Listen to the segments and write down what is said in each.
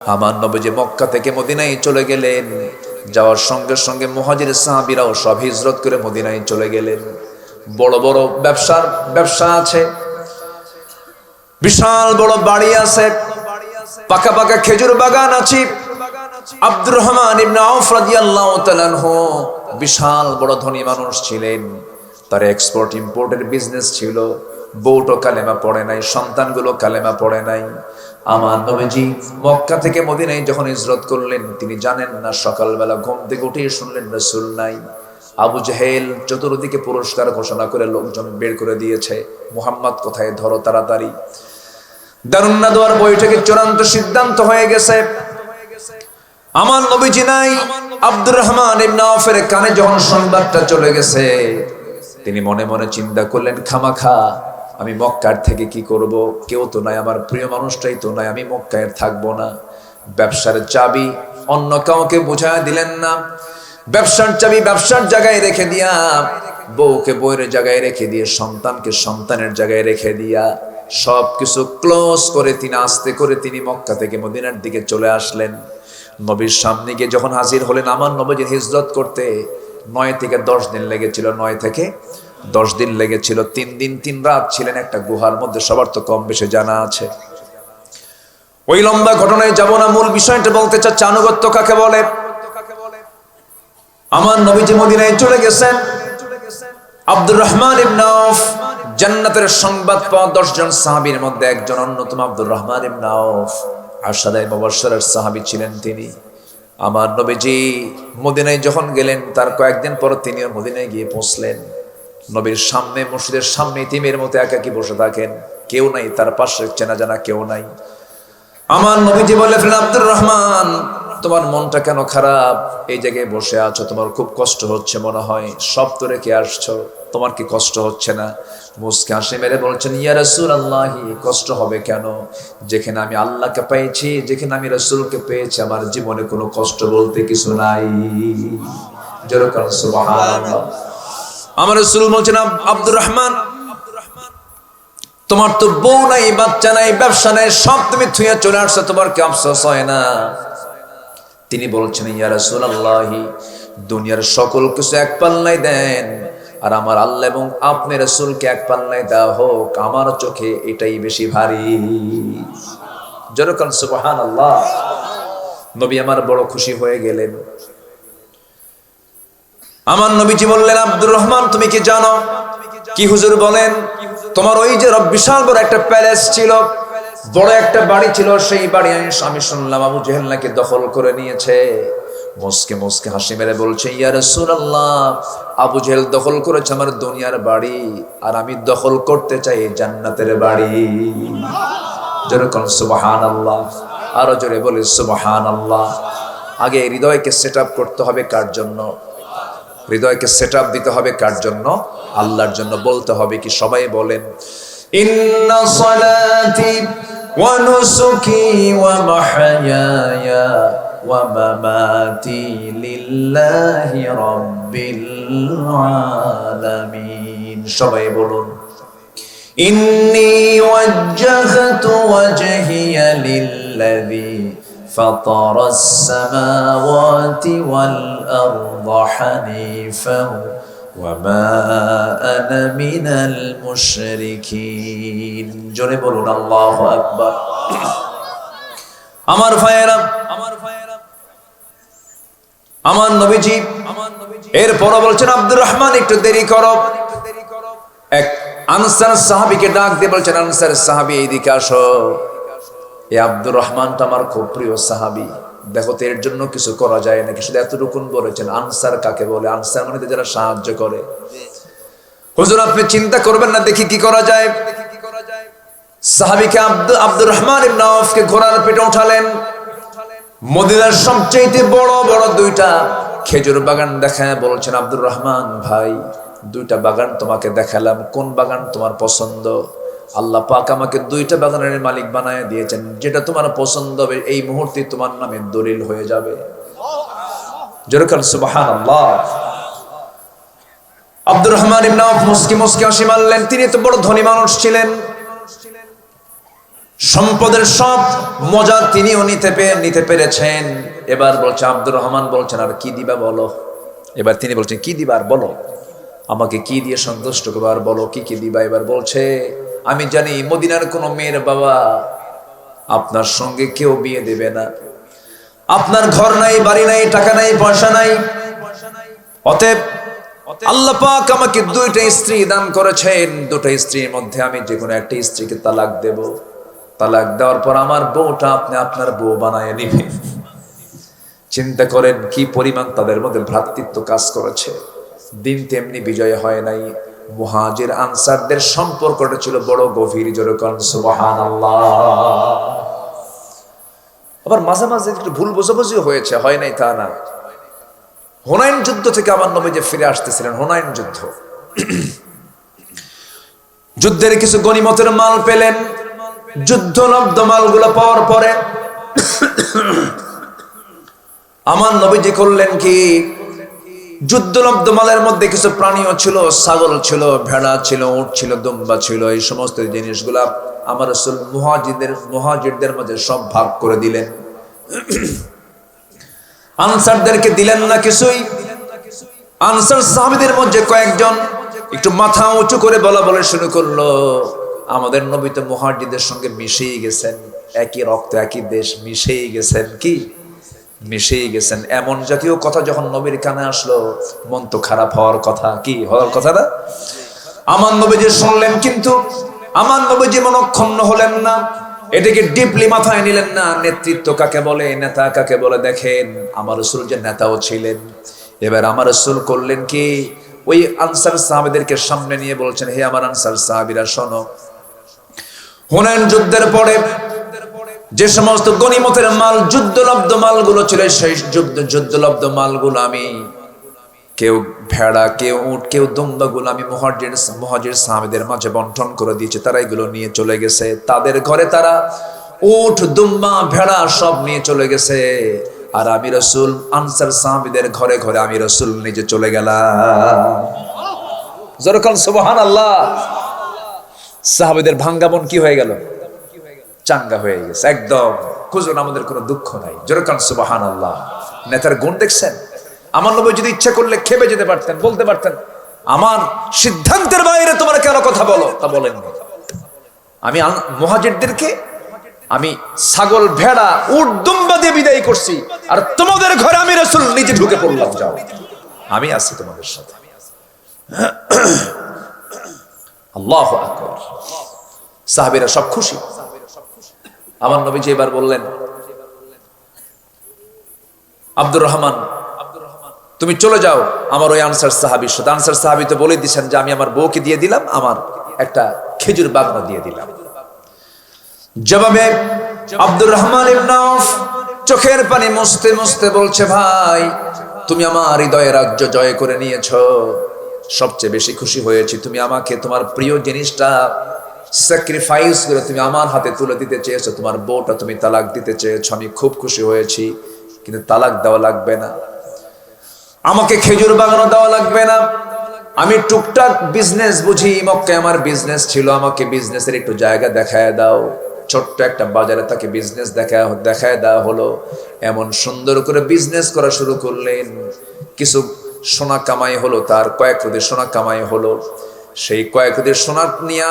আমার নবীজি মক্কা থেকে মদিনায় চলে গেলেন। যাওয়ার সঙ্গে সঙ্গে মুহাজির সাহাবীরাও সব হিজরত করে মদিনায় চলে গেলেন। বড় বড় ব্যবসা আছে, বিশাল বড় বাড়ি আছে, পাকা পাকা খেজুর বাগান আছে। আব্দুর রহমান ইবনে আউফ রাদিয়াল্লাহু তাআলা আনহু বিশাল বড় ধনী মানুষ ছিলেন। তার এক্সপোর্ট ইম্পোর্টের বিজনেস ছিল। বউটো কালেমা পড়ে নাই, সন্তানগুলো কালেমা পড়ে নাই। আমার নবীজি মক্কা থেকে মদিনায় যখন হিজরত করলেন, তিনি জানেন না, সকালবেলা ঘুম থেকে উঠে শুনলেন রাসূল নাই। আবু জেহেল চতুর্দিকে পুরস্কার ঘোষণা করে লোকজন বের করে দিয়েছে, মুহাম্মদ কোথায়, ধরো তাড়াতাড়ি। দারুন নাদওয়ার বৈঠকে চূড়ান্ত সিদ্ধান্ত হয়ে গেছে, আমার নবীজি নাই। আব্দুর রহমান ইবনে আউফের কানে যখন সংবাদটা চলে গেছে, তিনি মনে মনে চিন্তা করলেন, খামাখা আমি মক্কার থেকে কি করব, কেউ তো নাই, আমার প্রিয় মানুষটাই তো নাই, আমি মক্কায় থাকবো না। ব্যবসার চাবি অন্য কাউকে বুঝায় দিলেন না, ব্যবসার চাবি ব্যবসার জায়গায় রেখে দিয়া, বউকে বউয়ের জায়গায় রেখে দিয়ে, সন্তানকে সন্তানের জায়গায় রেখে দিয়া, সবকিছু ক্লোজ করে তিনি আস্তে করে তিনি মক্কা থেকে মদিনার দিকে চলে আসলেন। নবীর সামনে গিয়ে যখন হাজির হলেন, আমার নবীজির হিজরত করতে 9 থেকে 10 দিন লেগেছিল। 9 থেকে 10 দিন লেগেছিল। 3 দিন 3 রাত ছিলেন একটা গুহার মধ্যে, সবার তো কম বেশি জানা আছে। ওই লম্বা ঘটনায় যাব না, মূল বিষয়টা বলতে চাচ্ছি, আনুগত্য কাকে বলে। আমার নবীজি মদিনায় চলে গেছেন। আব্দুর রহমান ইবনে আউফ জান্নাতের সংবাদ পাওয়া 10 জন সাহাবীর মধ্যে একজন অন্যতম আব্দুর রহমান ইবনে আউফ আশরায়ে মুবাশশারের সাহাবী ছিলেন তিনি। আমার নবীজি মদিনায় যখন গেলেন, তার কয়েকদিন পর তিনিও মদিনায় গিয়ে পৌঁছলেন। নবীর সামনে, মসজিদের সামনে ইতিমের মতো একাকী বসে থাকেন, কেউ নাই তার পাশে, চেনা জানা কেউ নাই। আমার নবীজি বলে ফেলেন, আব্দুর রহমান তোমার মনটা কেন খারাপ, এই জায়গায় বসে আছো, তোমার খুব কষ্ট হচ্ছে মনে হয়, সব তো রেখে আসছো, তোমার কি কষ্ট হচ্ছে না? মুস্কে হাসি মেরে বলছেন, ইয়া রাসূলুল্লাহ, কষ্ট হবে কেন? যেখানে আমি আল্লাহকে পেয়েছি, যেখানে আমি রাসূলকে পেয়েছি, আমার জীবনে কোনো কষ্ট বলতে কিছু নাই। জোরে বলুন সুবহানাল্লাহ। আমার রাসূল বলছেন, আব্দুর রহমান তোমার তো বউ নাই, বাচ্চা নাই, ব্যবসা নাই, সব তুমি থুইয়া চলে আসছো, তোমার কি আফসোস হয় না? তিনি বলছেন, ইয়া রাসূলুল্লাহ, দুনিয়ার সকল কিছু এক পাল্লায় দেন, আর আমার আল্লাহ এবং আপনি রাসূলকে এক পাল্লায় দেওয়া হোক, আমার চোখে এটাই বেশি ভারী। জোরে বলুন সুবহানাল্লাহ। নবী আমার বড় খুশি হয়ে গেলেন। আমার নবীজি বললেন, আব্দুর রহমান তুমি কি জানো? কি হুজুর বলেন? তোমার ওই যে বিশাল বড় একটা প্যালেস ছিল, বড় একটা বাড়ি ছিল, সেই বাড়ি আমি শুনলাম আবু জেহেল নাকি দখল করে নিয়েছে। মুস্কে মুস্কে হাসি মেরে বলছে, ইয়া রাসূলুল্লাহ, আবু জেহেল দখল করেছে আমার দুনিয়ার বাড়ি, আর আমি দখল করতে চাই জান্নাতের বাড়ি। জোরে বলুন সুবহানাল্লাহ। আরো জোরে বলি সুবহানাল্লাহ। আগে হৃদয়কে সেট আপ করতে হবে কার জন্য? হৃদয়কে সেট আপ দিতে হবে কার জন্য? আল্লাহর জন্য। বলতে হবে কি? সবাই বলেন, ইন্না সালাতি ওয়া নুসুকি ওয়া মাহইয়ায়া ওয়া মামাতি লিল্লাহি রাব্বিল আলামিন। সবাই বলুন, ইন্নী ওয়াজ্জাহতু ওয়াজহিয়া লিল্লাযী فطر السماوات والأرض حنيفا وما أنا من المشركين। জোরে বলুন আল্লাহু আকবার। আমার ভাইয়েরা, আমার নবীজি এরপর বলছেন, আব্দুর রহমান একটু দেরি করো। এক আনসার সাহাবীকে ডাক দিয়ে বলছেন, আনসার সাহাবী এইদিকে আসো। এই আব্দুর রহমানটা আমার খুব প্রিয় সাহাবী, দেখো তো এর জন্য কিছু করা যায় নাকি? শুধু এতটুকুন বলেছেন। আনসার কাকে বলে? আনসার মানে যারা সাহায্য করে। হুজুর আপনি চিন্তা করবেন না, দেখি কি করা যায়। সাহাবীকে আব্দুর রহমান ইবনে আউফকে ঘোড়ার পেটে উঠালেন। মদিনার সবচেয়ে বড় বড় 2টা খেজুর বাগান দেখায় বলছেন, আব্দুর রহমান ভাই, 2টা বাগান তোমাকে দেখালাম, কোন বাগান তোমার পছন্দ? আল্লাহ পাক আমাকে 2টা বাগানের মালিক বানায় দিয়েছেন, যেটা তোমার পছন্দ হবে এই মুহূর্তে তোমার নামে দলিল হয়ে যাবে। জোরে বলুন সুবহানাল্লাহ। আব্দুর রহমান ইবনে আউফ মুস্কি মুস্কি হাসি মারলেন। তিনি তো বড় ধনী মানুষ ছিলেন। সম্পদের সব মজা তিনিও নিতে পেরেছেন। এবার বলছে আব্দুর রহমান বলছেন, আর কি দিবা বলো। এবার তিনি বলছেন, কি দিবা আর বলো, আমাকে কি দিয়ে সন্তুষ্ট করবো আর বলো কি দিবা। এবার বলছে, আমি জানি মদিনার কোনো মেয়ের বাবা আপনার সঙ্গে কেউ বিয়ে দেবে না, আপনার ঘর নাই, বাড়ি নাই, টাকা নাই, পয়সা নাই, অতএব আল্লাহ পাক আমাকে দুইটা স্ত্রী দান করেছেন, দুটো স্ত্রীর মধ্যে আমি যে কোনো একটা স্ত্রীকে তালাক দেব, তালাক দেওয়ার পর আমার বউটা আপনি আপনার বউ বানায় নিবেন। চিন্তা করেন কি পরিমাণ তাদের মধ্যে ভ্রাতৃত্ব কাজ করেছে। দিন তেমনি বিজয় হয় নাই। মুহাজির আনসারদের সম্পর্কটা ছিল বড় গভীর। জোরে কোন সুবহানাল্লাহ। আবার মাঝে মাঝে একটু ভুল বোঝাবুঝিও হয়েছে, হয় নাই তা না। হুনাইন যুদ্ধ থেকে আমার নবী যে ফিরে আসতেছিলেন, হুনাইন যুদ্ধ, যুদ্ধের কিছু গনিমতের মাল পেলেন। যুদ্ধলব্ধ মালগুলো পাওয়ার পরে আমার নবীজি করলেন কি, যুদ্ধলব্ধ মালের মধ্যে কিছু প্রাণীও ছিল, ছাগল ছিল, ভেড়া ছিল, উট ছিল, দুম্বা ছিল। এই সমস্ত জিনিসগুলা আমার রাসূল মুহাজিরদের মধ্যে সব ভাগ করে দিলেন। আনসারদেরকে দিলেন না কিছুই। আনসার সাহাবীদের মধ্যে কয়েকজন একটু মাথা উঁচু করে বলা শুরু করলো, আমাদের নবী তো মুহাজিরদের সঙ্গে মিশেই গেছেন, একই রক্ত একই দেশ, মিশেই গেছেন। কি মিশেই গেছেন? এমন জাতীয় কথা যখন নবীর কানে আসলো, মন তো খারাপ হওয়ার কথা। কি হওয়ার কথা না? আমার নবীজি শুনলেন, কিন্তু আমার নবীজি মনক্ষুণ্ণ হলেন না, এটাকে ডিপলি মাথায় নিলেন না। নেতৃত্ব কাকে বলে, নেতা কাকে বলে দেখেন। আমার রাসূল যে নেতাও ছিলেন। এবার আমার রাসূল করলেন কি, ওই আনসার সাহাবীদেরকে সামনে নিয়ে বলছেন, হে আমার আনসার সাহাবীরা শোনো, হুনাইন যুদ্ধের পরে যে সমস্ত গনিমতের মাল, যুদ্ধলব্ধ মালগুলো ছিল, সেই যুদ্ধলব্ধ মালগুলো আমি, কেউ ভেড়া, কেউ উট, কেউ দুম্বাগুলো আমি মুহাজির সাহাবীদের মাঝে বন্টন করে দিয়েছে। তারা এগুলো নিয়ে চলে গেছে। তাদের ঘরে তারা উট, দুম্বা, ভেড়া সব নিয়ে চলে গেছে। আর আমি রাসূল আনসার সাহাবীদের ঘরে ঘরে আমি রাসূল নিজে চলে গেলাম। যখন সুবহানাল্লাহ, সাহাবীদের ভাঙ্গামন কি হয়ে গেল? চাঙ্গা হয়ে গেছে একদম। খুঁজুন, আমাদের কোনো দুঃখ নাই। যেরকম সুবহানাল্লাহ। নেতার গুণ দেখছেন? আমার নবী যদি ইচ্ছা করলে খেপে যেতে পারতেন, বলতে পারতেন, আমার সিদ্ধান্তের বাইরে তোমরা কেন কথা বলো, তা বলেন। আমি মুহাজিরদেরকে আমি ছাগল, ভেড়া, উট, দুম্বা দিয়ে বিদায় করছি, আর তোমাদের ঘরে আমি রাসূল নিজে ঢুকে পড়লাম। যাও, আমি আছি তোমাদের সাথে। আল্লাহু আকবার। সাহাবীরা সব খুশি। আমার নবীজি এবার বললেন, আব্দুর রহমান, তুমি চলে যাও আমার ওই আনসার সাহাবীর সাথে। আনসার সাহাবী তো বলে দিয়েছেন যে আমি আমার বউকে দিয়ে দিলাম, আমার একটা খেজুর বাগানও দিয়ে দিলাম। জবাবে আব্দুর রহমান ইবনে আউফ চোখের পানি মুছতে মুছতে বলছে, ভাই তুমি আমার হৃদয়ের রাজ্য জয় করে নিয়েছো। সবচেয়ে বেশি খুশি হয়েছি তুমি আমাকে তোমার প্রিয় জিনিসটা স্যাক্রিফাইস করে তুমি আমার হাতে তুলে দিতে চেয়েছো, তোমার বউটা তুমি তালাক দিতে চেয়েছো। আমি খুব খুশি হয়েছি, কিন্তু তালাক দেওয়া লাগবে না, আমাকে খেজুর বাগানও দেওয়া লাগবে না। আমি টুকটাক বিজনেস বুঝি, মক্কায় আমার বিজনেস ছিল, আমাকে বিজনেসের একটু জায়গা দেখায় দাও। ছোট্ট একটা বাজারে তাকে বিজনেস দেখায় দেওয়া হলো। এমন সুন্দর করে বিজনেস করা শুরু করলেন। কিছু সোনা কামাই হলো, তার কয়েক রুদি সোনা কামাই হলো। সেই কয়েক রুদি সোনা নিয়ে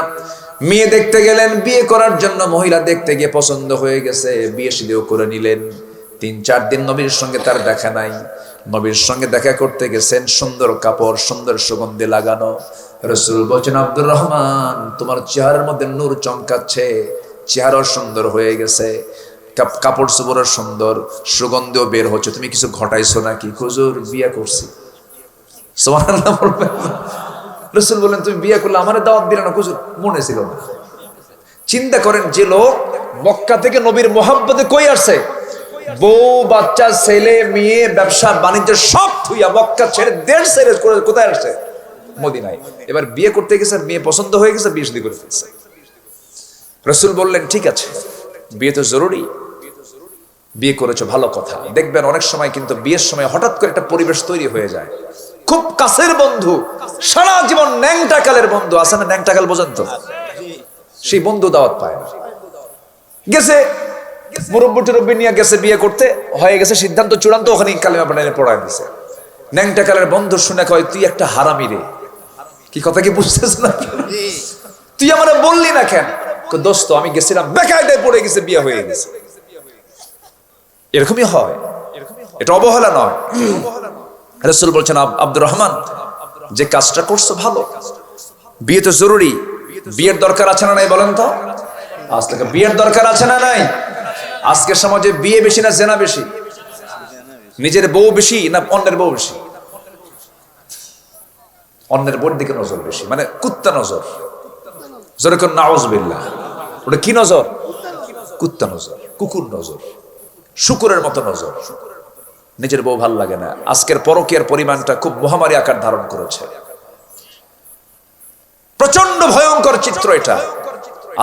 মেয়ে দেখতে গেলেন বিয়ে করার জন্য। মহিলা দেখতে গিয়ে পছন্দ হয়ে গেছে, বিয়ে শাদীও করে নিলেন। ৩-৪ দিন নবীর সঙ্গে তার দেখা নাই। নবীর সঙ্গে দেখা করতে গেছেন, সুন্দর কাপড়, সুন্দর সুগন্ধি লাগানো। রাসূল বলছেন, আব্দুর রহমান, তোমার চেহারার মধ্যে নূর চমকাচ্ছে, চেহারাও সুন্দর হয়ে গেছে, কাপড় চোপড়ও সুন্দর, সুগন্ধিও বের হচ্ছে, তুমি কিছু ঘটাইছো নাকি? হুজুর, বিয়ে করছি। সুবহানাল্লাহ বলবেন। রাসূল বলেন, তুমি বিয়ে করলে আমারে দাওয়াত দিলে না? হুজুর, মনে ছিল না। চিন্তা করেন, যে লোক মক্কা থেকে নবীর মোহাব্বতে কই আসছে, বউ, বাচ্চা, ছেলে, মেয়ে, ব্যবসা বাণিজ্য সব থুইয়া মক্কা ছেড়ে, দেশ ছেড়ে কোথায় আসছে? মদিনায়। এবার বিয়ে করতে গেছে, মেয়ে পছন্দ হয়ে গেছে, বিয়ে শাদী করে ফেলছে। রাসূল বললেন, ঠিক আছে, বিয়ে তো জরুরি, বিয়ে করেছো, ভালো কথা। দেখবেন অনেক সময় কিন্তু বিয়ের সময় হঠাৎ করে একটা পরিবেশ তৈরি হয়ে যায়। খুব কাছের বন্ধু, সারা জীবন ন্যাংটাকালের বন্ধু আছে না, ন্যাংটাকাল বোঝেন তো? সেই বন্ধু দাওয়াত পায় না। গেছে মুরব্বী টুরব্বী নিয়ে গেছে বিয়ে করতে, হয়ে গেছে সিদ্ধান্ত চূড়ান্ত, ওখানে কালিমা বানাইলে পড়ায় দিছে। ন্যাংটা কালের বন্ধু শুনে কয় তুই একটা হারামি রে। কি কথা কি বুঝতেছ না? তুই আমারে বললি না কেন? দোস্ত আমি গেছিলাম, বেকায়দায় পড়ে গেছে, বিয়ে হয়ে গেছে। এরকমই হয়, এটা অবহেলা নয়। রাসূল বলছেন আব্দুর রহমান যে কাজটা করছো ভালো, বিয়ে তো জরুরি, বিয়ের দরকার আছে না নাই বলেন তো? আজ থেকে বিয়ের দরকার আছে না নাই? আজকের সমাজে বিয়ে বেশি না জেনা বেশি? নিজের বউ বেশি না অন্যের বউ বেশি? অন্যের বউর দিকে নজর বেশি, মানে কুত্তা নজর। যেরকম নাউজুবিল্লাহ, ওটা কি নজর? কুত্তা নজর, কুকুর নজর, শুকুরের মতো নজর। নিজের বউ ভাল লাগে না। আজকের পরকীয়ার পরিমাণটা খুব মহামারী আকার ধারণ করেছে, প্রচন্ড ভয়ঙ্কর চিত্র এটা।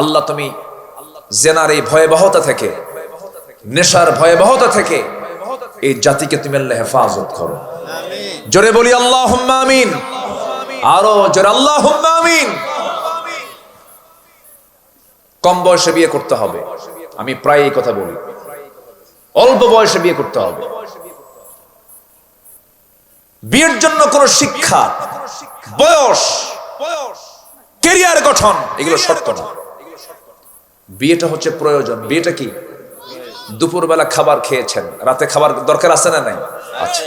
আল্লাহ তুমি জেনার এই ভয়াবহতা থেকে, নেশার ভয়াবহতা থেকে এই জাতিকে তুমি আল্লাহ হেফাজত করো। জোরে বলি আল্লাহুম্মা আমিন, আরো জোরে আল্লাহুম্মা আমিন। কম বয়সে বিয়ে করতে হবে, আমি প্রায় এই কথা বলি। অল্প বয়সে বিয়ে করতে হবে। বিয়ের জন্য কোন শিক্ষা, বয়স, ক্যারিয়ার গঠন এগুলো শর্ত না। বিয়েটা হচ্ছে প্রয়োজন। বিয়েটা কি? দুপুরবেলা খাবার খেয়েছেন, রাতে খাবার দরকার আছে না নাই? আচ্ছা,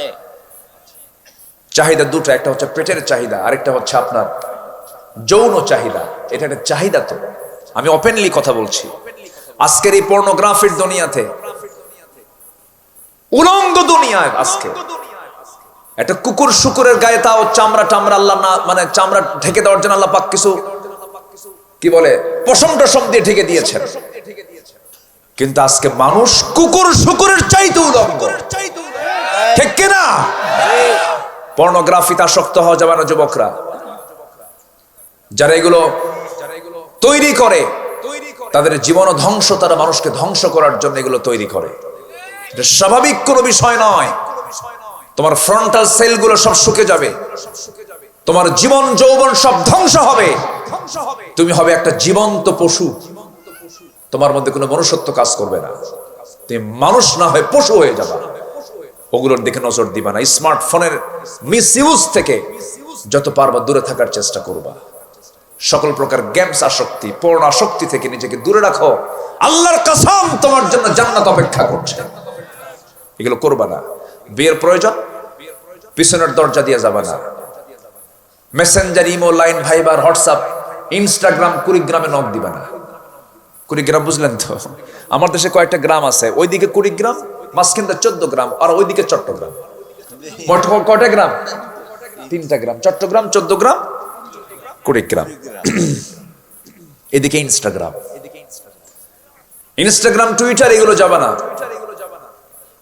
চাহিদা দুটো, একটা হচ্ছে পেটের চাহিদা, আরেকটা হচ্ছে আপনার যৌন চাহিদা। এটা একটা চাহিদা। তো আমি ওপেনলি কথা বলছি, আজকের এই পর্নোগ্রাফির দুনিয়াতে, উলঙ্গ দুনিয়ায় আজকে একটা কুকুর শুকুরের গায়ে তাও চামড়া টামড়া আল্লাহ না, মানে চামড়া ঢেকে দেওয়ার জন্য আল্লাহ পাক কিছু কি বলে পশম টসম দিয়ে ঢেকে দিয়েছেন। কিন্তু আজকে মানুষ কুকুর শুকুরের চাইতে উলঙ্গ, ঠিক কিনা? পর্নোগ্রাফিতে আসক্ত হওয়া যাবে না যুবকরা। যারা এগুলো তৈরি করে তাদের জীবন ধ্বংস, তারা মানুষকে ধ্বংস করার জন্য এগুলো তৈরি করে। এটা স্বাভাবিক কোনো বিষয় নয়। তোমার ফ্রন্টাল সেলগুলো সব শুকে যাবে, তোমার জীবন যৌবন সব ধ্বংস হবে, তুমি হবে একটা জীবন্ত পশু। তোমার মধ্যে কোনো মনুষ্যত্ব কাজ করবে না, তুমি মানুষ না হয়ে পশু হয়ে যাবে। ওগুলোর দিকে নজর দিবা না। স্মার্টফোনের মিসইউজ থেকে যত পারবা দূরে থাকার চেষ্টা করবা। সকল প্রকার গেমস আসক্তি, পর্ণ আসক্তি থেকে নিজেকে দূরে রাখো। আল্লাহর কসম তোমার জন্য জান্নাত অপেক্ষা করছে। এগুলো করবা না। বিয়ের প্রয়োজন, পিছনের দরজা দিয়ে যাবা না। Messenger, Imo, Line, Viber, WhatsApp, Instagram, কুড়িগ্রামে নক দিবা না। কুড়িগ্রাম বুঝলেন তো? আমার দেশে কয়েকটা গ্রাম আছে, ওইদিকে কুড়িগ্রাম, মাঝখানটা 14 গ্রাম, আর ওইদিকে চট্টগ্রাম। কয়টা গ্রাম? 3টা গ্রাম, চট্টগ্রাম, 14 গ্রাম, কুড়িগ্রাম। এদিকে ইনস্টাগ্রাম, টুইটার, এগুলো যাবা না।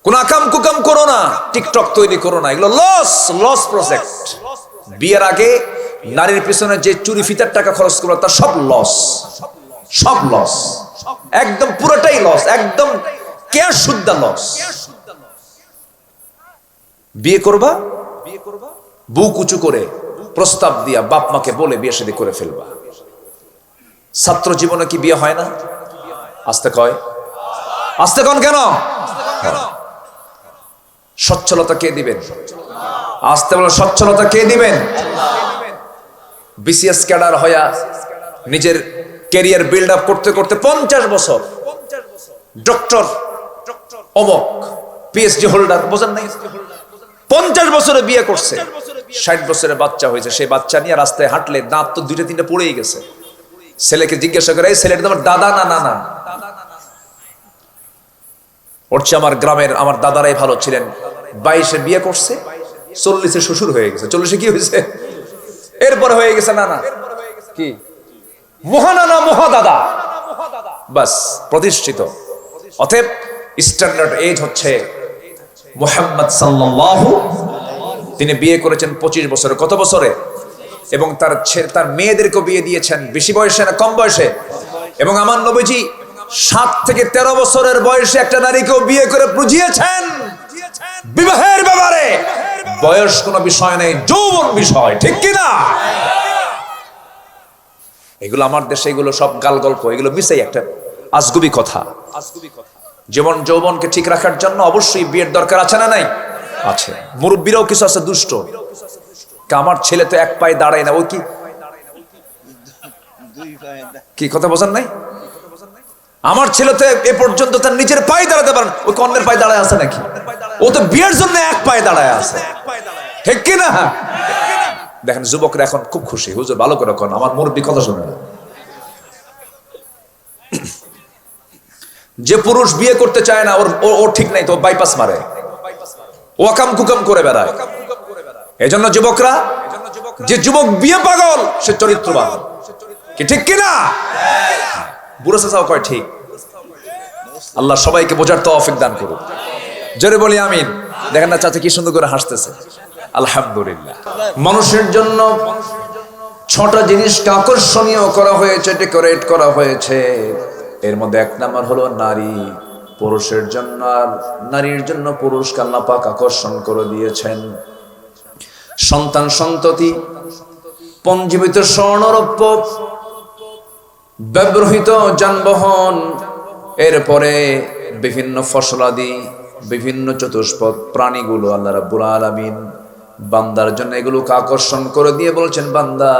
কোন আকাম কুকাম করো না, টিকটক তৈরি করো না। এগুলো লস প্রজেক্ট। বিয়ের আগে নারীর পিছনে যে চুরি ফিতার টাকা খরচ করো তার সব লস, সব লস, একদম পুরোটাই লস, একদম কেয়ার শুদ্ধ লস। বিয়ে করবা, বুক উঁচু করে প্রস্তাব দিয়া বাপ মাকে বলে বিয়ে শাদী করে ফেলবা। ছাত্র জীবনে কি বিয়ে হয় না? আস্তে কয়, আস্তে কন কেন? সচ্ছলতা কে দিবেন? আসতে বলে সচ্ছলতা কে দিবেন? বিসিএস ক্যাডার হইয়া নিজের ক্যারিয়ার বিল্ড আপ করতে করতে 50 বছর, ডক্টর অমক, পিএইচডি হোল্ডার, বোঝেন নাই? 50 বছরে বিয়ে করছে, 60 বছরে বাচ্চা হয়েছে। সেই বাচ্চা নিয়ে রাস্তায় হাঁটলে দাঁত তো 2-3টা পড়েই গেছে। ছেলেকে জিজ্ঞাসা করে, এই ছেলেটা তোমার দাদা না নানা? ওরছে আমার গ্রামের আমার দাদারাই ভালো ছিলেন। 22-এ বিয়ে করছে, 40-এ শ্বশুর হয়ে গেছে। 40-এ কি হয়েছে? এরপরে হয়ে গেছে নানা, কি মহানানা, মহাদাদা, বাস প্রতিষ্ঠিত। অতএব স্ট্যান্ডার্ড এজ হচ্ছে মুহাম্মদ সাল্লাল্লাহু। তিনি বিয়ে করেছেন 25 বছরে। কত বছরে? এবং তার মেয়েদেরকে বিয়ে দিয়েছেন বেশি বয়সে না কম বয়সে? এবং আমার নবীজি 7 থেকে 13 বছরের বয়সে একটা নারীকেও বিয়ে করে বুঝিয়েছেন বিবাহের ব্যাপারে বয়স কোনো বিষয় নেই, যৌবন বিষয়, ঠিক কিনা? এগুলো আমার দেশে এগুলো সব গাল গল্প, এগুলো মিশাই একটা আজগুবি কথা। জীবন যৌবনকে ঠিক রাখার জন্য অবশ্যই বিয়ের দরকার আছে না নাই? আছে। মুরব্বীরাও কিছু আছে দুষ্ট, আমার ছেলে তো এক পায়ে দাঁড়ায় না, ও কি কথা বোঝেন নাই? আমার ছেলে তো এ পর্যন্ত তার নিজের পায়ে দাঁড়াতে পারেন, ওই অন্যের পায়ে দাঁড়ায় আছে নাকি? ও তো বিয়ের জন্য এক পায়ে দাঁড়ায় আছে, ঠিক কিনা? দেখেন যুবকরা এখন খুব খুশি, হুজুর ভালো করে কোন, আমার মুরব্বী কথা শুনে না। যে পুরুষ বিয়ে করতে চায় না, ও ঠিক নাই তো বাইপাস মারে, ওয়াকাম কুকাম করে বেড়ায়। এজন্য যুবকরা, যে যুবক বিয়ে পাগল সে চরিত্রবান, কি ঠিক কিনা? বুড়ো চাচাও কয় ঠিক। আল্লাহ সবাইকে বোঝার তৌফিক দান করুন, জোরে বলি আমিন। দেখেন না চাচা কি সুন্দর করে হাসতেছে, আলহামদুলিল্লাহ। মানুষের জন্য 6টা জিনিসকে আকর্ষণীয় করা হয়েছে, ডেকোরেট করা হয়েছে। এর মধ্যে 1 নাম্বার হলো নারী। পুরুষের জন্য আর নারীর জন্য পুরুষকে আল্লাহ পাক আকর্ষণ করে দিয়েছেন। সন্তান সন্ততি, পঞ্জীবিত স্বর্ণরৌপ্য, ব্যবহৃত যানবাহন, এরপরে বিভিন্ন ফসলাদি, বিভিন্ন চতুষ্পদ প্রাণীগুলো আল্লাহ রাব্বুল আলামিন বান্দার জন্য এগুলোকে আকর্ষণ করে দিয়ে বলছেন, বান্দা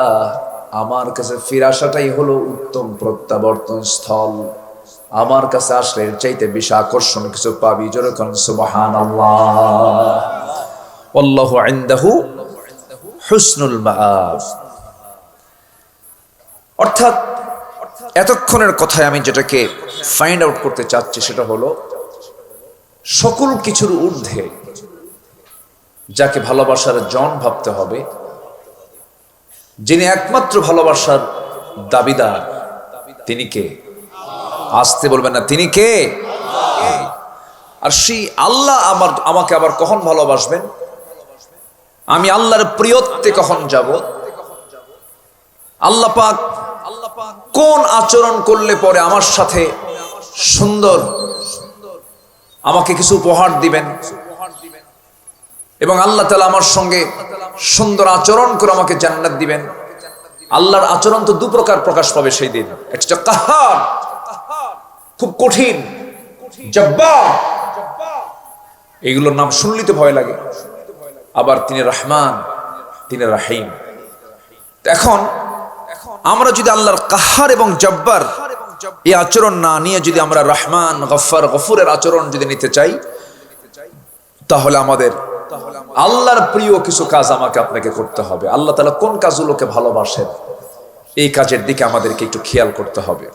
আমার কাছে ফিরে আসাটাই হলো উত্তম প্রত্যাবর্তন স্থল। আমার কাছে আসলে এর চাইতে বেশি আকর্ষণ কিছু পাবি। যেরকম সুবহানাল্লাহ, আল্লাহু ইনদাহু হুসনুল মাআব। অর্থাৎ এতক্ষণের কথায় আমি যেটাকে ফাইন্ড আউট করতে চাচ্ছি সেটা হলো, সকল কিছুর ঊর্ধ্বে যাকে ভালোবাসার জন ভাবতে হবে, যিনি একমাত্র ভালোবাসার দাবিদার, তিনি কে? আসতে বলবেন না, তিনি কে? আর সেই আল্লাহ আমাকে আবার কখন ভালোবাসবেন? আমি আল্লাহর প্রিয়ত্বে কখন যাব? আল্লাহ পাক কোন আচরণ করলে পরে আমার সাথে সুন্দর আমাকে কিছু উপহার দিবেন, এবং আল্লাহ তাআলা আমার সঙ্গে সুন্দর আচরণ করে আমাকে জান্নাত দিবেন। আল্লাহর আচরণ তো 2 প্রকার প্রকাশ পাবে সেই দিন। একটা কাহ্হার, খুব কঠিন, জব্বার, এগুলোর নাম শুনলেই তো ভয় লাগে। আবার তিনি রহমান, তিনি রাহিম। এখন আমরা যদি আল্লাহর কাহ্হার এবং জব্বার এই আচরণ না নিয়ে যদি আমরা রহমান, গফফার, গফুরের আচরণ যদি নিতে চাই, তাহলে আমাদের আল্লাহর প্রিয় কিছু কাজ আমাকে আপনাকে করতে হবে। আল্লাহ তাআলা কোন কাজগুলোকে ভালোবাসেন, এই কাজের দিকে আমাদেরকে একটু খেয়াল করতে হবে।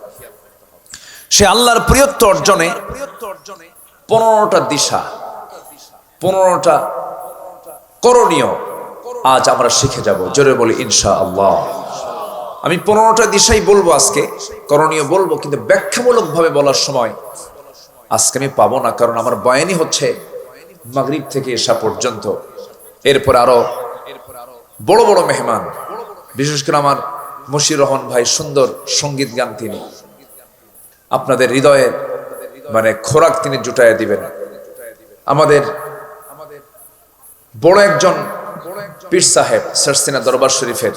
সে আল্লাহর প্রিয়ত্ব অর্জনে 15টা দিশা, 15টা করণীয় আজ আমরা শিখে যাব। জোরে বলি ইনশাআল্লাহ। আমি 15টা দিশাই বলবো আজকে, করণীয় বলবো, কিন্তু ব্যাখ্যামূলক ভাবে বলার সময় আজকে আমি পাবো না, কারণ আমার বয়ানই হচ্ছে মাগরিব থেকে এশা পর্যন্ত। এরপর আরো বড় বড় মেহমান, বিশেষ করে আমার মশির রহমান ভাই, সুন্দর সঙ্গীত গান, তিনি আপনাদের হৃদয়ের খোরাক তিনি জুটাইয়া দিবেন। আমাদের বড় একজন পীর সাহেব সারসিনা দরবার শরীফের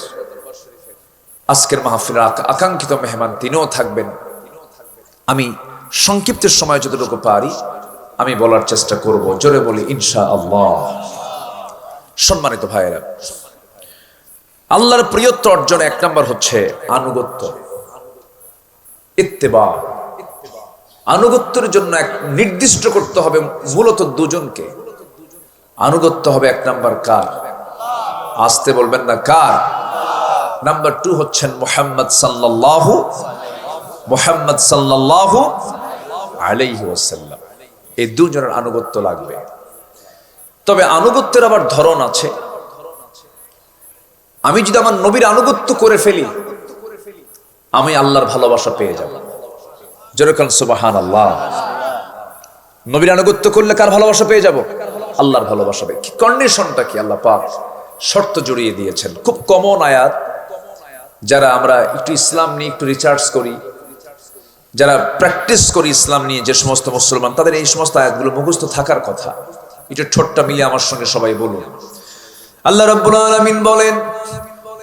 আজকের মাহফিলের আকাঙ্ক্ষিত মেহমান, তিনিও থাকবেন। আমি সংক্ষিপ্তের সময় যতটুকু পারি আমি বলার চেষ্টা করব। জোরে বলি ইনশাআল্লাহ। সম্মানিত ভাইয়েরা, আল্লাহর প্রিয়ত্ব অর্জনে 1 নাম্বার হচ্ছে আনুগত্য, ইত্তেবা। আনুগত্যের জন্য নির্দিষ্ট করতে হবে মূলত 2 জনকে। আনুগত্য হবে 1 নাম্বার কার? আসতে বলবেন না, কার? নাম্বার 2 হচ্ছেন মুহাম্মদ সাল্লাল্লাহু আলাইহি ওয়াসাল্লাম। এই 2 জনের আনুগত্য লাগবে। তবে আনুগত্যের আবার ধরন আছে। আমি যদি আমার নবীর আনুগত্য করে ফেলি, আমি আল্লাহর ভালোবাসা পেয়ে যাব। যেরকম সুবহানাল্লাহ। নবীর আনুগত্য করলে কার ভালোবাসা পেয়ে যাব? আল্লাহর ভালোবাসা পেয়ে। কি কন্ডিশনটা কি? আল্লাহ পাক শর্ত জড়িয়ে দিয়েছেন, খুব কমন আয়াত। যারা আমরা একটু ইসলাম নিয়ে একটু রিসার্চ করি, যারা প্র্যাকটিস করি ইসলাম নিয়ে, যে সমস্ত মুসলমান, তাদের এই সমস্ত আয়াতগুলো মুখস্থ থাকার কথা। এটা ঠোঁটটা মিলে আমার সঙ্গে সবাই বলুন। আল্লাহ রাব্বুল আলামিন বলেন,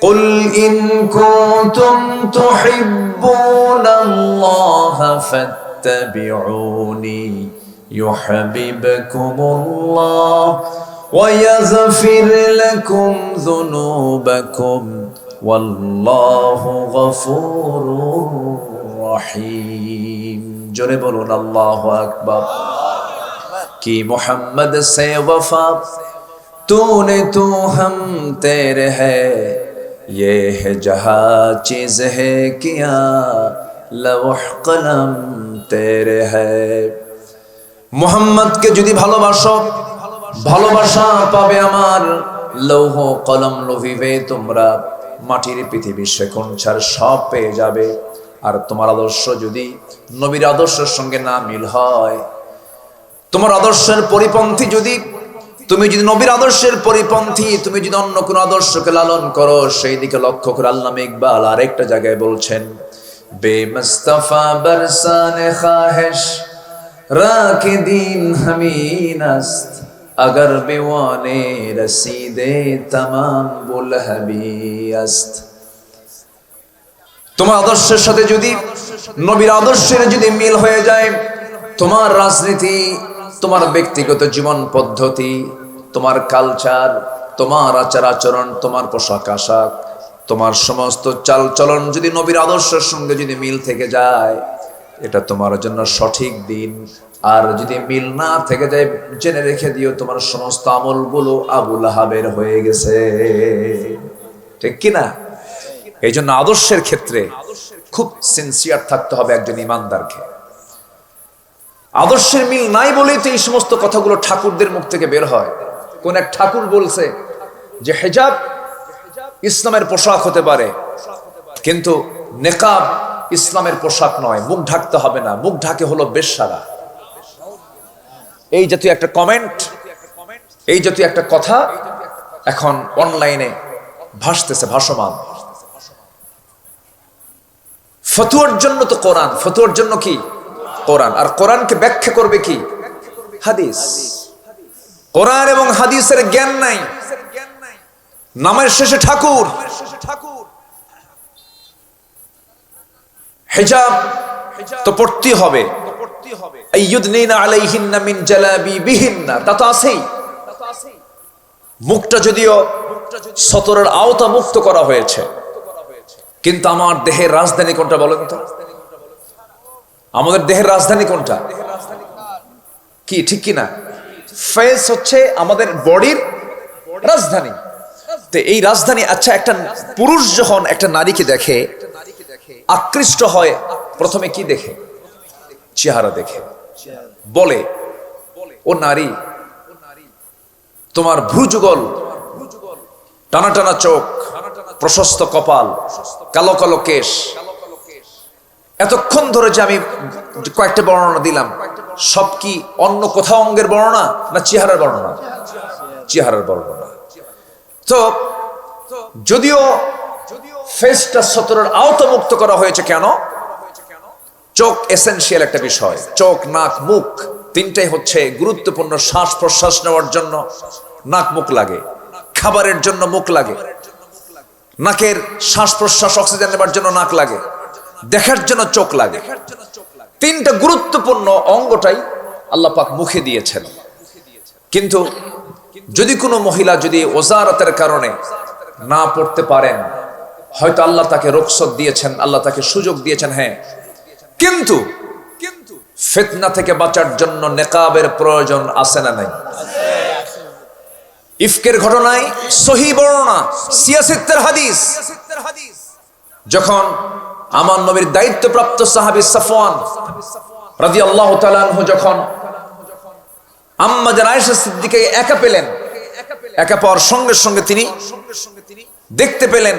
قل إن كنتم تحبون الله فاتبعوني يحببكم الله ويغفر لكم ذنوبكم والله غفور رحيم জোরে বলুন আল্লাহু আকবার कि मोहम्मद से वफा तूने तू हम तेरे है ये है जहाँ चीज है किया लौह कलम तेरे है मोहम्मद के যদি ভালোবাসো ভালোবাসা পাবে আমার লৌহ কলম লোভিবে তোমরা মাটির পৃথিবী শেখনছার সব পেয়ে যাবে আর তোমার আদর্শ যদি নবীর আদর্শের সঙ্গে না মিল হয় তোমার আদর্শের পরিপন্থী যদি তুমি যদি নবীর আদর্শের পরিপন্থী তুমি যদি অন্য কোন আদর্শকে লালন করো সেই দিকে লক্ষ্য করে আল্লামা ইকবাল আরেকটা জায়গায় বলছেন বেমুস্তাফা বরসানে খাহিশ রাকে দিন হামিন আস্ত अगर बेवाने रसीदे तमाम बुलहबी अस्त তোমার আদর্শের সাথে যদি নবীর আদর্শের যদি মিল হয়ে যায় তোমার রাজনীতি তোমার ব্যক্তিগত জীবন পদ্ধতি তোমার কালচার তোমার আচার আচরণ তোমার পোশাক আশাক তোমার সমস্ত চাল চলন যদি নবীর আদর্শের সঙ্গে যদি মিল থেকে যায় এটা তোমার জন্য সঠিক দিন আর যদি মিল না থেকে যায় জেনে রেখে দিও তোমার সমস্ত আমলগুলো আবু লাহাবের হয়ে গেছে ঠিক কি না এইজন্য আদর্শের ক্ষেত্রে খুব সিনসিয়ার থাকতে হবে একজন ঈমানদারকে আদর্শের মিল নাই বলেই তো এই সমস্ত কথাগুলো ঠাকুরদের মুখ থেকে বের হয় কোন এক ঠাকুর বলছে যে হিজাব ইসলামের পোশাক হতে পারে কিন্তু নেকাব ইসলামের পোশাক নয় মুখ ঢাকতে হবে না মুখ ঢাকে হলো বেশ্যারা এই জাতীয় একটা কমেন্ট এই জাতীয় একটা কথা এখন অনলাইনে ভাসতেছে ভাসমান ফতোয়ার জন্য তো কোরআন ফতোয়ার জন্য কি কোরআন আর কোরআনকে ব্যাখ্যা করবে কি হাদিস কোরআন এবং হাদিসের জ্ঞান নাই নামের শেষে ঠাকুর হিজাব তো পড়তে হবে আইয়ুদনিনা আলাইহিন্না মিন জালাবিবিহিন্না তা তো আছেই মুখটা যদিও সতরের আওতা মুক্ত করা হয়েছে কিন্তু আমার দেহের রাজধানী কোনটা বলেন তো আমাদের দেহের রাজধানী কোনটা কি ঠিক কি না ফেস হচ্ছে আমাদের বডির রাজধানী তো এই রাজধানী আচ্ছা একটা পুরুষ যখন একটা নারীকে দেখে আকৃষ্ট হয় প্রথমে কি দেখে চেহারা দেখে বলে ও নারী তোমার ভ্রুযুগল টানা টানা চোখ প্রশস্ত কপাল কালো কালো কেশ এতক্ষণ ধরে যে আমি কয়েকটা বর্ণনা দিলাম সব কি অন্য কোথাও অঙ্গের বর্ণনা না চেহারার বর্ণনা চেহারার বর্ণনা তো যদিও ফেসটা সতরের আওতামুক্ত করা হয়েছে কেন চোখ এসেনশিয়াল একটা বিষয় চোখ নাক মুখ তিনটাই হচ্ছে গুরুত্বপূর্ণ শ্বাস প্রশ্বাস নেওয়ার জন্য নাক মুখ লাগে খাবারের জন্য মুখ লাগে নাকের শ্বাস প্রশ্বাস অক্সিজেন নেবার জন্য নাক লাগে দেখার জন্য চোখ লাগে তিনটা গুরুত্বপূর্ণ অঙ্গটাই আল্লাহ পাক মুখে দিয়েছেন কিন্তু যদি কোনো মহিলা যদি ওজারাতের কারণে না পড়তে পারেন হয়তো আল্লাহ তাকে রুখসত দিয়েছেন আল্লাহ তাকে সুযোগ দিয়েছেন হ্যাঁ কিন্তু ফিতনা থেকে বাঁচার জন্য নেকাবের প্রয়োজন আছে না নাই ইফকের ঘটনায় সহিহ বর্ণনা সিয়াসিত্তের হাদিস যখন আমার নবীর দায়িত্বপ্রাপ্ত সাহাবী সাফওয়ান রাদিয়াল্লাহু তাআলা আনহু যখন আম্মা জান আয়েশা সিদ্দিকা একা পেলেন একা পাওয়ার সঙ্গে সঙ্গে তিনি দেখতে পেলেন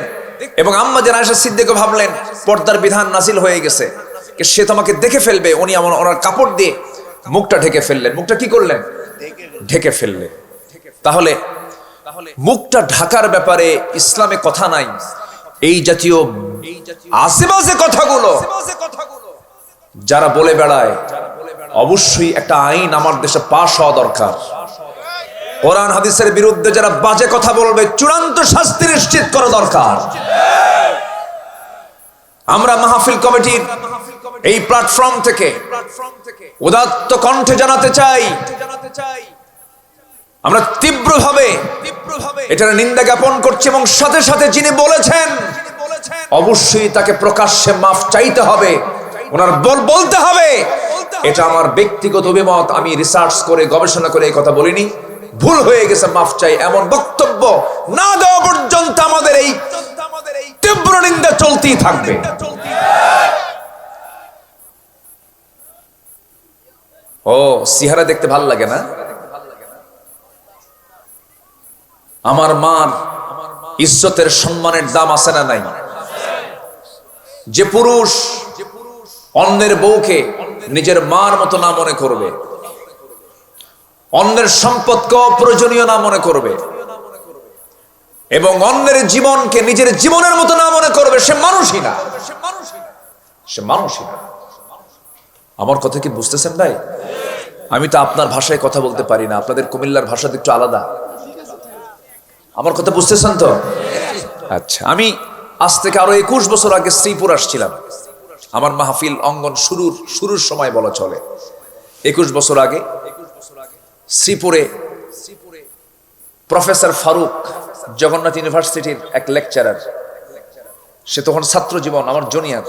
এবং আম্মা জান আয়েশা সিদ্দিকা ভাবলেন পর্দার বিধান নাযিল হয়ে গেছে সে তোমাকে দেখে ফেলবে উনি ওনার কাপড় দিয়ে মুখটা ঢেকে ফেললেন মুখটা কি করলেন ঢেকে ফেললেন তাহলে মুখটা ঢাকার ব্যাপারে ইসলামে কথা নাই এই জাতীয় আশেপাশে কথাগুলো যারা বলে বেড়ায় অবশ্যই একটা আইন আমার দেশে পাশ হওয়া দরকার কোরআন হাদিসের বিরুদ্ধে যারা বাজে কথা বলবে চূড়ান্ত শাস্তি নিশ্চিত করা দরকার আমরা মাহফিল কমিটির এই প্ল্যাটফর্ম থেকে উদাত্ত কণ্ঠে জানাতে চাই, আমরা তীব্রভাবে এটার নিন্দা জ্ঞাপন করছি এবং সাথে সাথে যিনি বলেছেন অবশ্যই তাকে প্রকাশ্যে মাফ চাইতে হবে, ওনার বলতে হবে। এটা আমার ব্যক্তিগত অভিমত, আমি রিসার্চ করে গবেষণা করে এই কথা বলিনি, ভুল হয়ে গেছে, মাফ চাই, এমন বক্তব্য না দেওয়া পর্যন্ত আমাদের এই তীব্র নিন্দা চলতেই থাকবে। ও সিহারা দেখতে ভাল লাগে না? আমার মার ইজ্জতের সম্মানের দাম আছে না নাই? যে পুরুষ অন্যের বউকে নিজের মার মতো না মনে করবে, অন্যের সম্পদকে অপ্রয়োজনীয় না মনে করবে এবং অন্যের জীবনকে নিজের জীবনের মতো না মনে করবে, সে মানুষই না, সে মানুষই না। আমার কথা কি বুঝতেছেন ভাই? আমি তো আপনার ভাষায় কথা বলতে পারি না, আপনাদের কুমিল্লার ভাষা তো একটু আলাদা। আমার কথা বুঝতেছেন তো? আচ্ছা, আমি আজ থেকে আরো 21 বছর আগে শ্রীপুর আসছিলাম। আমার মাহফিল অঙ্গন শুরুর সময় বলা চলে। 21 বছর আগে শ্রীপুরে প্রফেসর ফারুক জগন্নাথ ইউনিভার্সিটির এক লেকচারার, সে তখন ছাত্র জীবন, আমার জুনিয়র,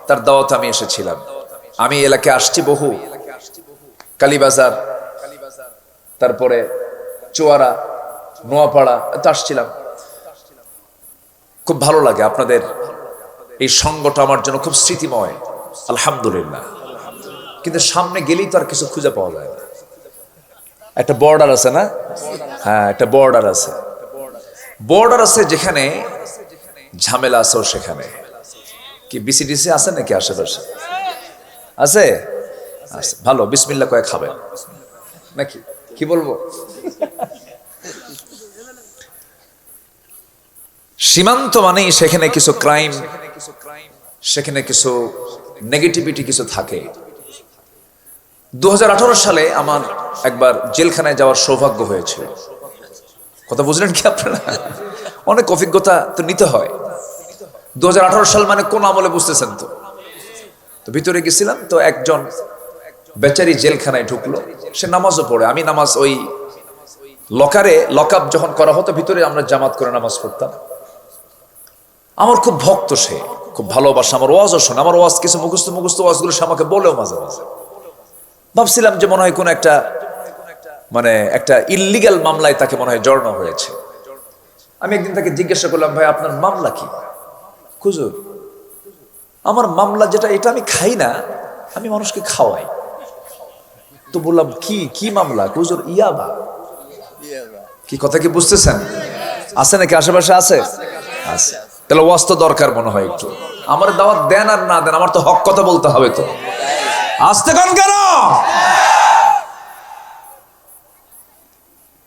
তার দাওয়াতে আমি এসেছিলাম। আমি এলাকায় আসছি বহু, কালীবাজার, তারপরে চুয়ারা, নোয়াপাড়া, তো আসছিলাম। খুব ভালো লাগে, আপনাদের এই সঙ্গটা আমার জন্য খুব স্মৃতিময়, আলহামদুলিল্লাহ। কিন্তু সামনে গেলেই তো আর কিছু খুঁজে পাওয়া যায় না। একটা বর্ডার আছে না? হ্যাঁ, একটা বর্ডার আছে, বর্ডার আছে যেখানে ঝামেলা আছে, সেখানে কি বিসিডিসি আছে নাকি আশেপাশে? আছে? আছে, ভালো, বিসমিল্লাহ কয়ে খাবেন নাকি? কি বলবো? সীমান্ত মানেই সেখানে কিছু ক্রাইম, সেখানে কিছু নেগেটিভিটি কিছু থাকে। 2018 সালে আমার একবার জেলখানায় যাওয়ার সৌভাগ্য হয়েছিল। কথা বুঝলেন কি আপনারা? অনেক অভিজ্ঞতা তো নিতে হয়। 2018 সাল মানে কোন আমলে বুঝতেছেন তো? তো ভিতরে গেছিলাম, তো একজন বেচারি জেলখানায় ঢুকলো, সে নামাজও পড়ে। আমি নামাজ ওই লকারে লক আপ যখন করা হতো, ভিতরে আমরা জামাত করে নামাজ পড়তাম। আমার খুব ভক্ত, সে খুব ভালোবাসা, আমার ওয়াজও শোনে, আমার ওয়াজ কিছু মুখস্থ ওয়াজগুলো সে আমাকে বলেও মাঝে মাঝে। ভাবছিলাম যে মনে হয় কোন একটা একটা ইল্লিগাল মামলায় তাকে মনে হয় জড়ানো হয়েছে। আমি একদিন তাকে জিজ্ঞাসা করলাম, ভাই আপনার মামলা কি? হুজুর, আমার মামলা যেটা, এটা আমি খাই না, আমি মানুষকে খাওয়াই। তো বললাম কি মামলা? হুজুর, ইয়াবা। কি কথা কি বুঝতেছেন? আছে নাকি আশেপাশে? আছে, আছে। তাহলে ওয়াজ তো দরকার মনে হয় একটু। আমার দাওয়াত দেন আর না দেন, আমার তো হক কথা বলতে হবে। তো আসতে কান কেন?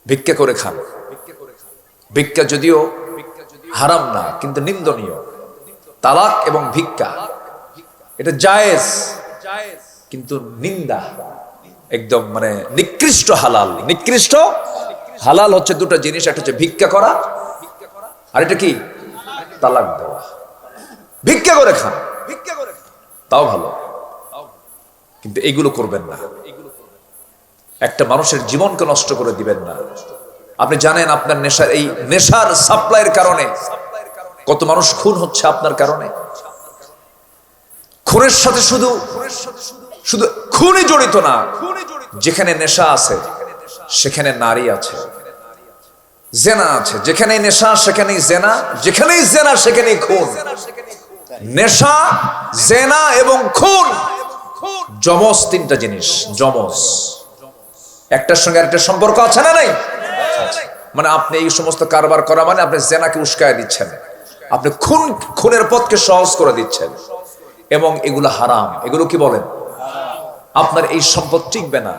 ভিক্ষা করে খান। ভিক্ষা যদিও হারাম না, কিন্তু নিন্দনীয়। তালাক এবং ভিক্ষা এটা জায়েজ, কিন্তু নিন্দা একদম নিকৃষ্ট হালাল। নিকৃষ্ট হালাল হচ্ছে দুটো জিনিস, একটা হচ্ছে ভিক্ষা করা, আর এটা কি? তালাক দেওয়া। ভিক্ষা করে খান, তাও ভালো, কিন্তু এগুলো করবেন না। একটা মানুষের জীবনকে নষ্ট করে দিবেন না। আপনি জানেন আপনার নেশার সাপ্লাইয়ের কারণে কত মানুষ খুন হচ্ছে আপনার কারণে। খুনের সাথে শুধু খুনই জড়িত না, যেখানে নেশা আছে সেখানে নারী আছে, জেনা আছে। যেখানেই নেশা সেখানেই জেনা, যেখানেই জেনা সেখানেই খুন। নেশা, জেনা এবং খুন যমজ, তিনটা জিনিস যমজ। একটার সঙ্গে আরেকটার সম্পর্ক আছে না নাই? আপনি এই সমস্ত কারবার করা মানে আপনি জেনাকে উস্কায় দিচ্ছেন, আপনি খুনের পথকে সহজ করে দিচ্ছেন, এবং এগুলো হারাম। এগুলো কি বলেন? আপনার এই সম্পদ টিকবে না।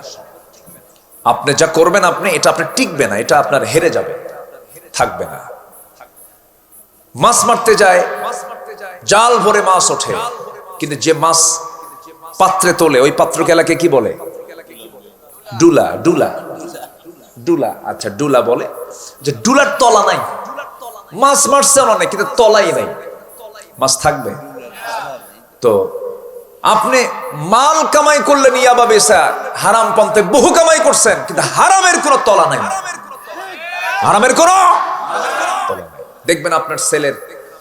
আপনি যা করবেন এটা আপনার টিকবে না, এটা আপনার হেরে যাবে, থাকবে না। মাছ মারতে যায়, জাল ভরে মাছ ওঠে, কিন্তু যে মাছ পাত্রে তোলে ওই পাত্রকে এলাকায় কি বলে? ডুলা। ডুলা, ডুলা। আচ্ছা, ডুলা বলে যে ডুলার তলা নাই। মাছ মারছে অনেক, কিন্তু তলাই নাই, মাছ থাকবে? তো আপনি মাল কামাই করলেন ইয়াবা বেচা, হারাম পন্থে বহু কামাই করছেন, কিন্তু হারামের কোনো তলা নাই, হারামের কোনো তলা নাই। দেখবেন আপনার ছেলের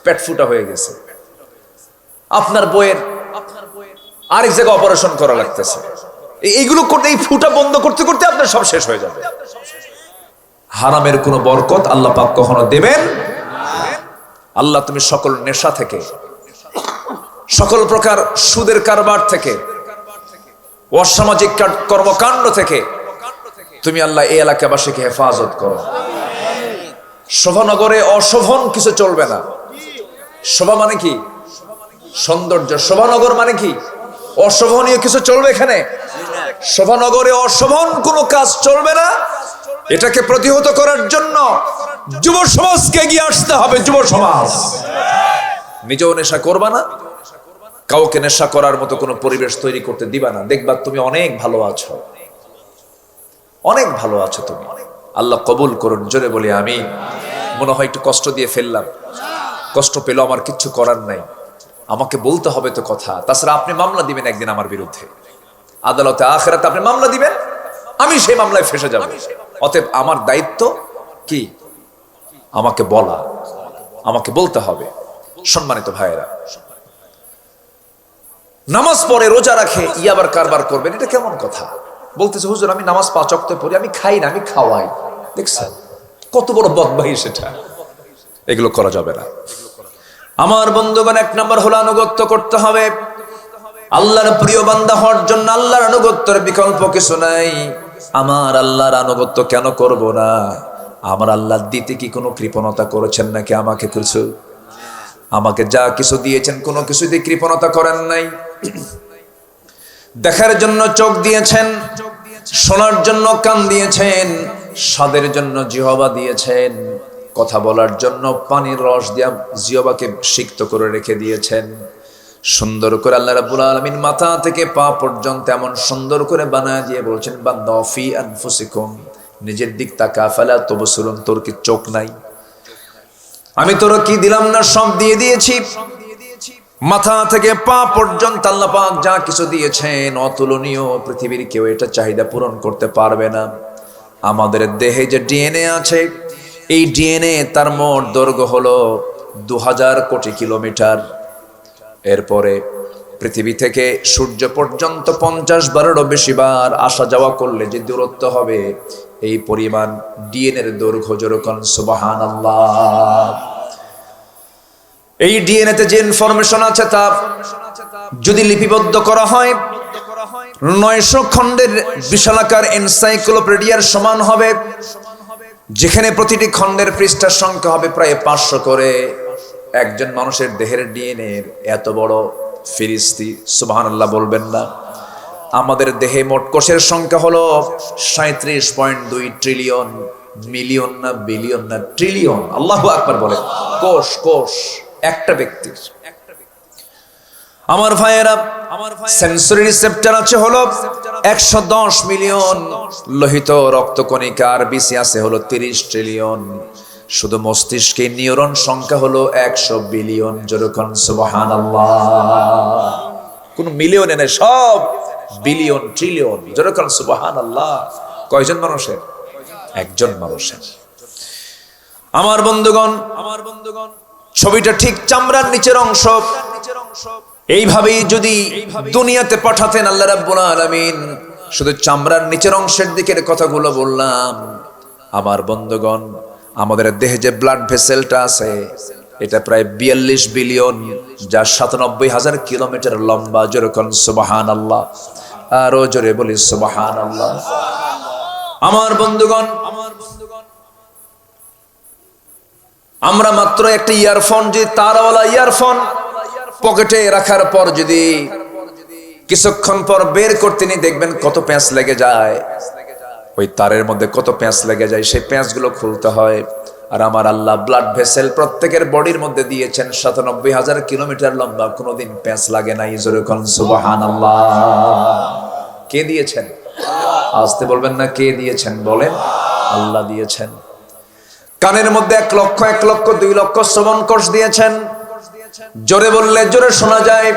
পেট ফুটা হয়ে গেছে, আপনার বইয়ের আরেক জায়গায় অপারেশন করা লাগতেছে, এইগুলো করতে, এই ফুটা বন্ধ করতে করতে আপনার সব শেষ হয়ে যাবে। হারামের কোনো বরকত আল্লাহ পাক কখনো দেবেন। আল্লাহ তুমি সকল নেশা থেকে, সকল প্রকার সুদের কারবার থেকে, অসামাজিক কর্মকাণ্ড থেকে তুমি আল্লাহ এই এলাকাবাসীকে হেফাজত করো। শোভানগরে অশোভন কিছু চলবে না। শোভা মানে কি? সৌন্দর্য। শোভানগর মানে কি? অশোভনীয় কিছু চলবে এখানে? শোভানগরে অশোভন কোনো কাজ চলবে না। এটাকে প্রতিহত করার জন্য যুব সমাজকে এগিয়ে আসতে হবে। যুব সমাজ নিজেও নেশা করবা না, কাউকে নেশা করার মতো কোনো পরিবেশ তৈরি করতে দিবা না। দেখবা তুমি অনেক ভালো আছো, অনেক ভালো আছো তুমি। আল্লাহ কবুল করুন। জোরে বলি আমি। মনে হয় একটু কষ্ট দিয়ে ফেললাম, কষ্ট পেল, আমার কিচ্ছু করার নাই, আমাকে বলতে হবে তো কথা। তাছাড়া আপনি মামলা দিবেন একদিন আমার বিরুদ্ধে আদালতে, আখিরাতে আপনি মামলা দিবেন, আমি সেই মামলায় ফেসে যাব। অতএব আমার দায়িত্ব কি? আমাকে বলা, আমাকে বলতে হবে। সম্মানিত ভাইয়েরা, নামাজ পড়ে, রোজা রাখে, ইয়াবার কারবার করবেন, এটা কেমন কথা? বলতেছে হুজুর আমি নামাজ 5 ওয়াক্ত পড়ি, আমি খাই না, আমি খাওয়াই। দেখছেন কত বড় বদমাইশ সেটা। এগুলো করা যাবে না। আমার বন্ধুগণ, 1 নম্বর হলো আনুগত্য করতে হবে। আল্লাহর প্রিয় বান্দা হওয়ার জন্য আল্লাহর আনুগত্যের বিকল্প কিছু নাই। আমার আল্লাহর আনুগত্য কেন করব না? আমার আল্লাহ দিতে কি কোনো কৃপণতা করেছেন নাকি? আমাকে কিছু, আমাকে যা কিছু দিয়েছেন কোনো কিছুতে কৃপণতা করেন নাই। দেখার জন্য চোখ দিয়েছেন, শোনার জন্য কান দিয়েছেন, স্বাদের জন্য জিহ্বা দিয়েছেন, কথা বলার জন্য পানির রস দিয়া জিহ্বাকে সিক্ত করে রেখে দিয়েছেন। সুন্দর করে আল্লাহ রাব্বুল আলামিন মাথা থেকে পা পর্যন্ত এমন সুন্দর করে বানায় দিয়ে বলছেন, বান্দা ফি আনফুসিকুম, নিজের দিক তাকা, ফালা তুবসিরুন, তোর কি চোখ নাই? আমি তোর কি দিলাম না? সব দিয়ে দিয়েছি। মাথা থেকে পা পর্যন্ত আল্লাহ পাক যা কিছু দিয়েছেন অতুলনীয়, পৃথিবীর কেউ এটা চাহিদা পূরণ করতে পারবে না। আমাদের দেহে যে ডিএনএ আছে, এই ডিএনএ তার মোট দৈর্ঘ্য হলো 2000 কোটি কিলোমিটার। এরপরে পৃথিবী থেকে সূর্য পর্যন্ত 50 বারেরও বেশি বার আসা যাওয়া করলে যে দূরত্ব হবে, এই পরিমাণ ডিএনএর দৈর্ঘ্য। যেরকম সুবহানাল্লাহ। এই ডিএনএতে যে ইনফরমেশন আছে তা যদি লিপিবদ্ধ করা হয় 900 খণ্ডের বিশালাকার এনসাইক্লোপিডিয়ার সমান হবে, যেখানে প্রতিটি খণ্ডের পৃষ্ঠার সংখ্যা হবে প্রায় 500 করে। একজন মানুষের দেহের ডিএনএ এত বড় ফিরিস্তি, সুবহানাল্লাহ বলবেন না? আমাদের দেহে মোট কোষের সংখ্যা হলো 37.2 ট্রিলিয়ন। মিলিয়ন না, বিলিয়ন না, ট্রিলিয়ন। আল্লাহু আকবার বলে। কোষ, কোষ একটা ব্যক্তির। আমার ভাইয়েরা, সেন্সরি রিসেপ্টর আছে হলো 110 মিলিয়ন, লোহিত রক্তকণিকা আরবিসি আছে হলো 30 ট্রিলিয়ন। শুধু মস্তিষ্কে নিউরন সংখ্যা হলো 100 বিলিয়ন। যেরকম সুবহানাল্লাহ। কোন মিলিয়ন এনে, সব বিলিয়ন, ট্রিলিয়ন। যেরকম সুবহানাল্লাহ। কয়জন মানুষের? একজন মানুষের। আমার বন্ধুগণ, ছবিটা ঠিক চামড়ার নিচের অংশ। এইভাবেই যদি দুনিয়াতে পাঠাতেন আল্লাহ রাব্বুল আলামিন, শুধু চামড়ার নিচের অংশের দিকের কথাগুলো বললাম। আমার বন্ধুগণ, আমাদের দেহে যে ব্লাড ভেসেলটা আছে এটা প্রায় 42 বিলিয়ন, যা 97,000 কিলোমিটার লম্বা। যেরকম সুবহানাল্লাহ। আরো জোরে বলি সুবহানাল্লাহ। আমার বন্ধুগণ, আমরা মাত্র একটা ইয়ারফোন, যে তারওয়ালা ইয়ারফোন পকেটে রাখার পর যদি কিছুক্ষণ পর বের করতে নি, দেখবেন কত প্যাঁচ লেগে যায়। ওই তারের মধ্যে কত প্যাঁচ লেগে যায়, সেই প্যাঁচগুলো খুলতে হয়। আর আমার আল্লাহ ব্লাড ভেসেল প্রত্যেকের বডির মধ্যে দিয়েছেন 97,000 কিলোমিটার লম্বা, কোনোদিন প্যাঁচ লাগে নাই। যেরকম সুবহানাল্লাহ। কে দিয়েছেন? আসতে বলবেন না, কে দিয়েছেন? বলেন, আল্লাহ দিয়েছেন। কানের মধ্যে 1 লক্ষ, 2 লক্ষ শ্রবণ কোষ দিয়েছেন। জোরে বললে জোরে শোনা যায়।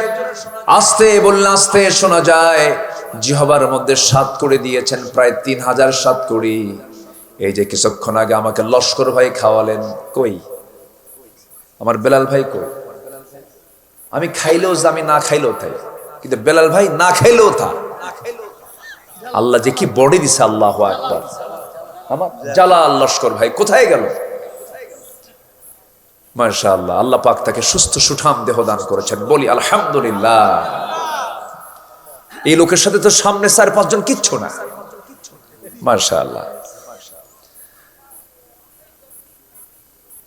আস্তে বললে আস্তে শোনা যায়, জিহবার মধ্যে 7 করে দিয়েছেন, প্রায় 3000 7 করি। এই যে কিছুক্ষণ আগে আমাকে লস্কর ভাই খাওয়ালেন, কই আমার বেলাল ভাই কই? আমি খাইলেও আমি না খাইলেও তাই, কিন্তু বেলাল ভাই না খাইলেও তা। আল্লাহ যে কি বডি দিছে, আল্লাহু আকবার। আমার জালাল লস্কর ভাই কোথায় গেল? মাশাআল্লাহ, আল্লাহ পাক তাকে সুস্থ সুঠাম দেহ দান করেছেন, বলি আলহামদুলিল্লাহ। এই লোকের সাথে তো সামনে 4-5 জন কিচ্ছু না, মাশাআল্লাহ।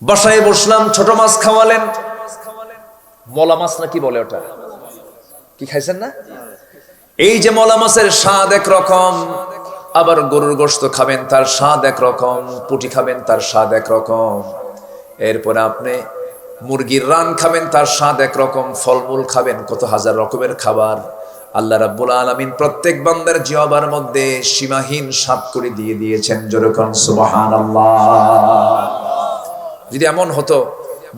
বাসায় বসলাম, ছোট মাছ খাওয়ালেন, মলা মাছ না কি বলে ওটা, কি খাইছেন না? এই যে মলা মাছের স্বাদ একরকম, আবার গরুর গোশত খাবেন তার স্বাদ একরকম, পুঁটি খাবেন তার স্বাদ একরকম, এরপরে আপনি মুরগির রান খাবেন তার স্বাদ একরকম, ফলমূল খাবেন, কত হাজার রকমের খাবার। আল্লাহ রাব্বুল আলামিন প্রত্যেক বান্দার জিহ্বার মধ্যে সীমাহীন স্বাদ করে দিয়ে দিয়েছেন, যেরকম সুবহানাল্লাহ। যদি এমন হতো,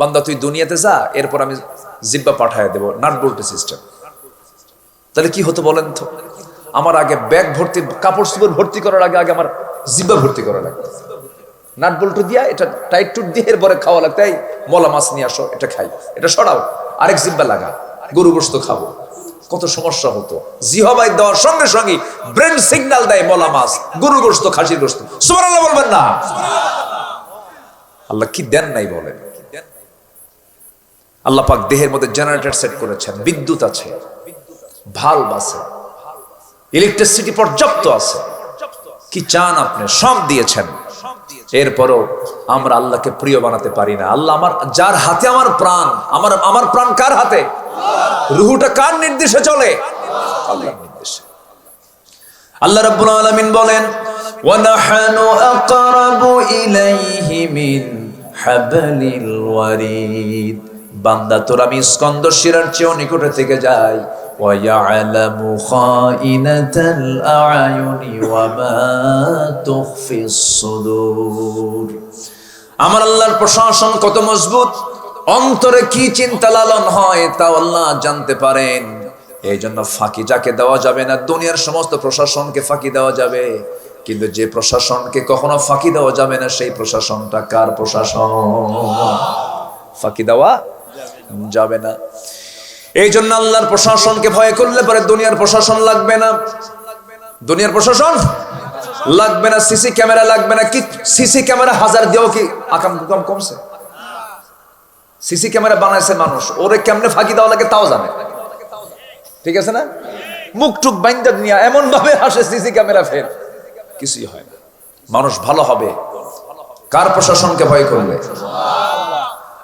বান্দা তুই দুনিয়াতে যা, এরপর আমি জিব্বা পাঠায় দেব, নাট বল্টু সিস্টেম, তাহলে কি হতো বলেন তো? আমার আগে ব্যাগ ভর্তি কাপড় চোপড় ভর্তি করার আগে আমার জিব্বা ভর্তি করা লাগতো, নাট বল্টু দিয়া এটা টাইট টুট দিয়ে এরপরে খাওয়া লাগতো। এই মলা মাছ নিয়ে আসো, এটা খাই, এটা সরাও, আরেক জিব্বা লাগা, গরু গোশত খাবো, কত সমস্যা হতো। জিহবাই দেওয়ার সঙ্গে সঙ্গে ব্রেন সিগন্যাল দেয়, মলা মাছ, গরু গোশত, খাসির গোশত। সুবহানাল্লাহ বলবেন না? আল্লাহ কি দেন নাই বলেন? আল্লাহ পাক দেহের মধ্যে জেনারেটর সেট করেছেন, বিদ্যুৎ আছে, ভাল্ব আছে, ইলেকট্রিসিটি পর্যাপ্ত আছে, কি চান আপনি? সব দিয়েছেন। এরপরও আমরা আল্লাহকে প্রিয় বানাতে পারি না। আল্লাহ আমার, যার হাতে আমার প্রাণ, আমার প্রাণ কার হাতে? রুহুটা কার নির্দেশে চলে? আল্লাহর নির্দেশে। আল্লাহ রাব্বুল আলামিন বলেন, ওয়া নাহনু আকরাবু ইলাইহি মিন হাবলিল ওয়ারিদ। বান্দা তোর আমি স্কন্দ শিরার চেয়েও নিকটে থেকে যাই। ওয়া ইয়ালামু খাইনাতাল আয়ুনি ওয়া মা তুখফিস সুদূর। আমার আল্লাহর প্রশাসন কত মজবুত, অন্তরে কি চিন্তা লালন হয় তা আল্লাহ জানতে পারেন। এই জন্য ফাঁকি যাকে দেওয়া যাবে না, দুনিয়ার সমস্ত প্রশাসনকে ফাঁকি দেওয়া যাবে, কিন্তু যে প্রশাসনকে কখনো ফাঁকি দেওয়া যাবে না, সেই প্রশাসনটা কার প্রশাসন? ফাঁকি দেওয়া যাবে না। এই জন্য আল্লাহর প্রশাসনকে ভয় করলে পরে দুনিয়ার প্রশাসন লাগবে না, দুনিয়ার প্রশাসন লাগবে না, সিসি ক্যামেরা লাগবে না। কি সিসি ক্যামেরা হাজার দিয়েও কি আকাম কুকাম কমছে? সিসি ক্যামেরা বানাইছে মানুষ, ওরে কেমনে ফাঁকি দেওয়া লাগে তাও জানে, ঠিক আছে না? মুখ টুক বাইন্দা নিয়ে এমন ভাবে হাসে সিসি ক্যামেরা, ফের কিছুই হয় না। মানুষ ভালো হবে কার প্রশাসনকে ভয় করলে?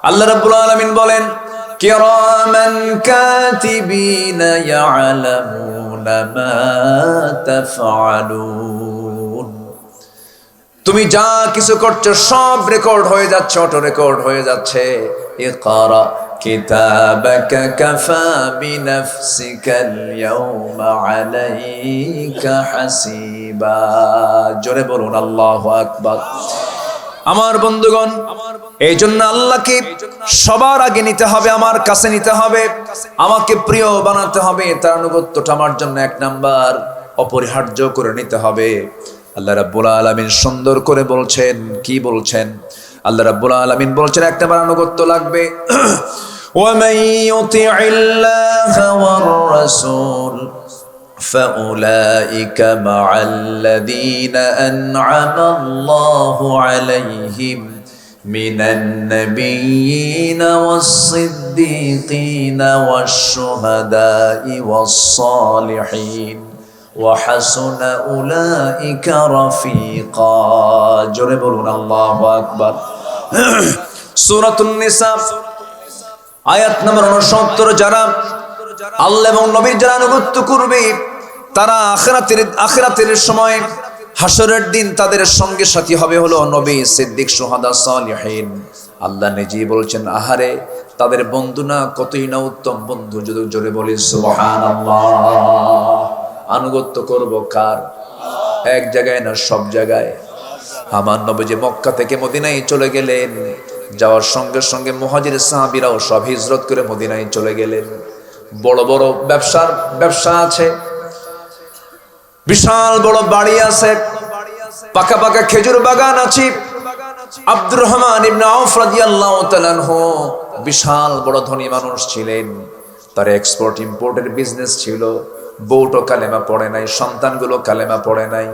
আল্লাহ রাব্বুল আলামিন বলেন, কিরামান কাতিবিনা ইয়ালামুনা মা তাফআলুন। তুমি যা কিছু করছো সব রেকর্ড হয়ে যাচ্ছে, অটো রেকর্ড হয়ে যাচ্ছে। ইকরা কিতাবাকা কাফা বিনাফসিকাল ইয়াউমা আলাইকা হাসিবা। জোরে বলুন আল্লাহু আকবার। আমার বন্ধুগণ, এই জন্য আল্লাহকে সবার আগে নিতে হবে, আমার কাছে নিতে হবে, আমাকে প্রিয় বানাতে হবে। তার আনুগত্যটা আমার জন্য 1 নাম্বার, অপরিহার্য করে নিতে হবে। আল্লাহ রাব্বুল আলামিন সুন্দর করে বলছেন, কি বলছেন? আল্লাহ রাব্বুল আলামিন বলছেন 1 নাম্বার আনুগত্য লাগবে। وَمَن يُطِعِ اللَّهَ وَالرَّسُولَ فَأُولَئِكَ مَعَ الَّذِينَ أَنْعَمَ اللَّهُ عَلَيْهِمْ مِنَ النَّبِيِّينَ وَالصِّدِّيقِينَ وَالشُّهَدَاءِ وَالصَّالِحِينَ وَحَسُنَ أُولَئِكَ رَفِيقًا। জোরে বলুন আল্লাহু আকবার। সূরাতুন নিসা আয়াত নম্বর 69। যারা আল্লাহ এবং নবীর যারা আনুগত্য করবে, তারা আখিরাতের সময় হাসরের দিন তাদের সঙ্গে সাথী হবে হলো নবী, সিদ্দিক, শুহাদা, সালিহিন। আল্লাহ নিজেই বলছেন, আহারে তাদের বন্ধু না, কতই না উত্তম বন্ধু। যদি জোরে বলি সুবহানাল্লাহ। আনুগত্য করব কার? এক জায়গায় না, সব জায়গায়। আমার নবী যে মক্কা থেকে মদিনায় চলে গেলেন, যাওয়ার সঙ্গে সঙ্গে মুহাজির সাহাবীরাও সব হিজরত করে মদিনায় চলে গেলেন। বড় বড় ব্যবসা আছে, বিশাল বড় বাড়ি আছে, পাকা পাকা খেজুর বাগান আছে। আব্দুর রহমান ইবনে আউফ রাদিয়াল্লাহু তাআলা আনহু বিশাল বড় ধনী মানুষ ছিলেন। তার এক্সপোর্ট ইম্পোর্টের বিজনেস ছিল। বউটো কালেমা পড়ে নাই, সন্তানগুলো কালেমা পড়ে নাই।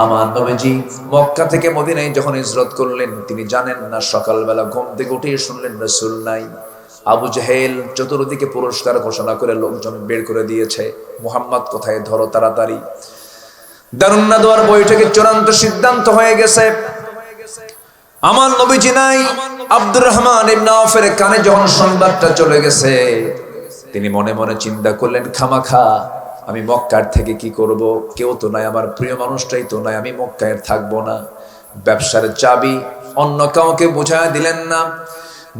আমার নবীজি মক্কা থেকে মদিনায় যখন হিজরত করলেন, তিনি জানেন না, সকালবেলা ঘুম থেকে উঠে শুনলেন রাসূল নাই। আবু জেহেল চতুর্দিকে পুরস্কার ঘোষণা করে লোকজন বের করে দিয়েছে, মুহাম্মদ কোথায়, ধরো তাড়াতাড়ি। দারুন নাদওয়ার বৈঠকে চূড়ান্ত সিদ্ধান্ত হয়ে গেছে, আমার নবীজি নাই। আব্দুর রহমান ইবনে আউফের কানে যখন সংবাদটা চলে গেছে, তিনি মনে মনে চিন্তা করলেন, খামাখা আমি মক্কার থেকে কি করব, কেউ তো নাই, আমার প্রিয় মানুষটাই তো নাই, আমি মক্কায় থাকবো না। ব্যবসার চাবি অন্য কাউকে বুঝায় দিলেন না,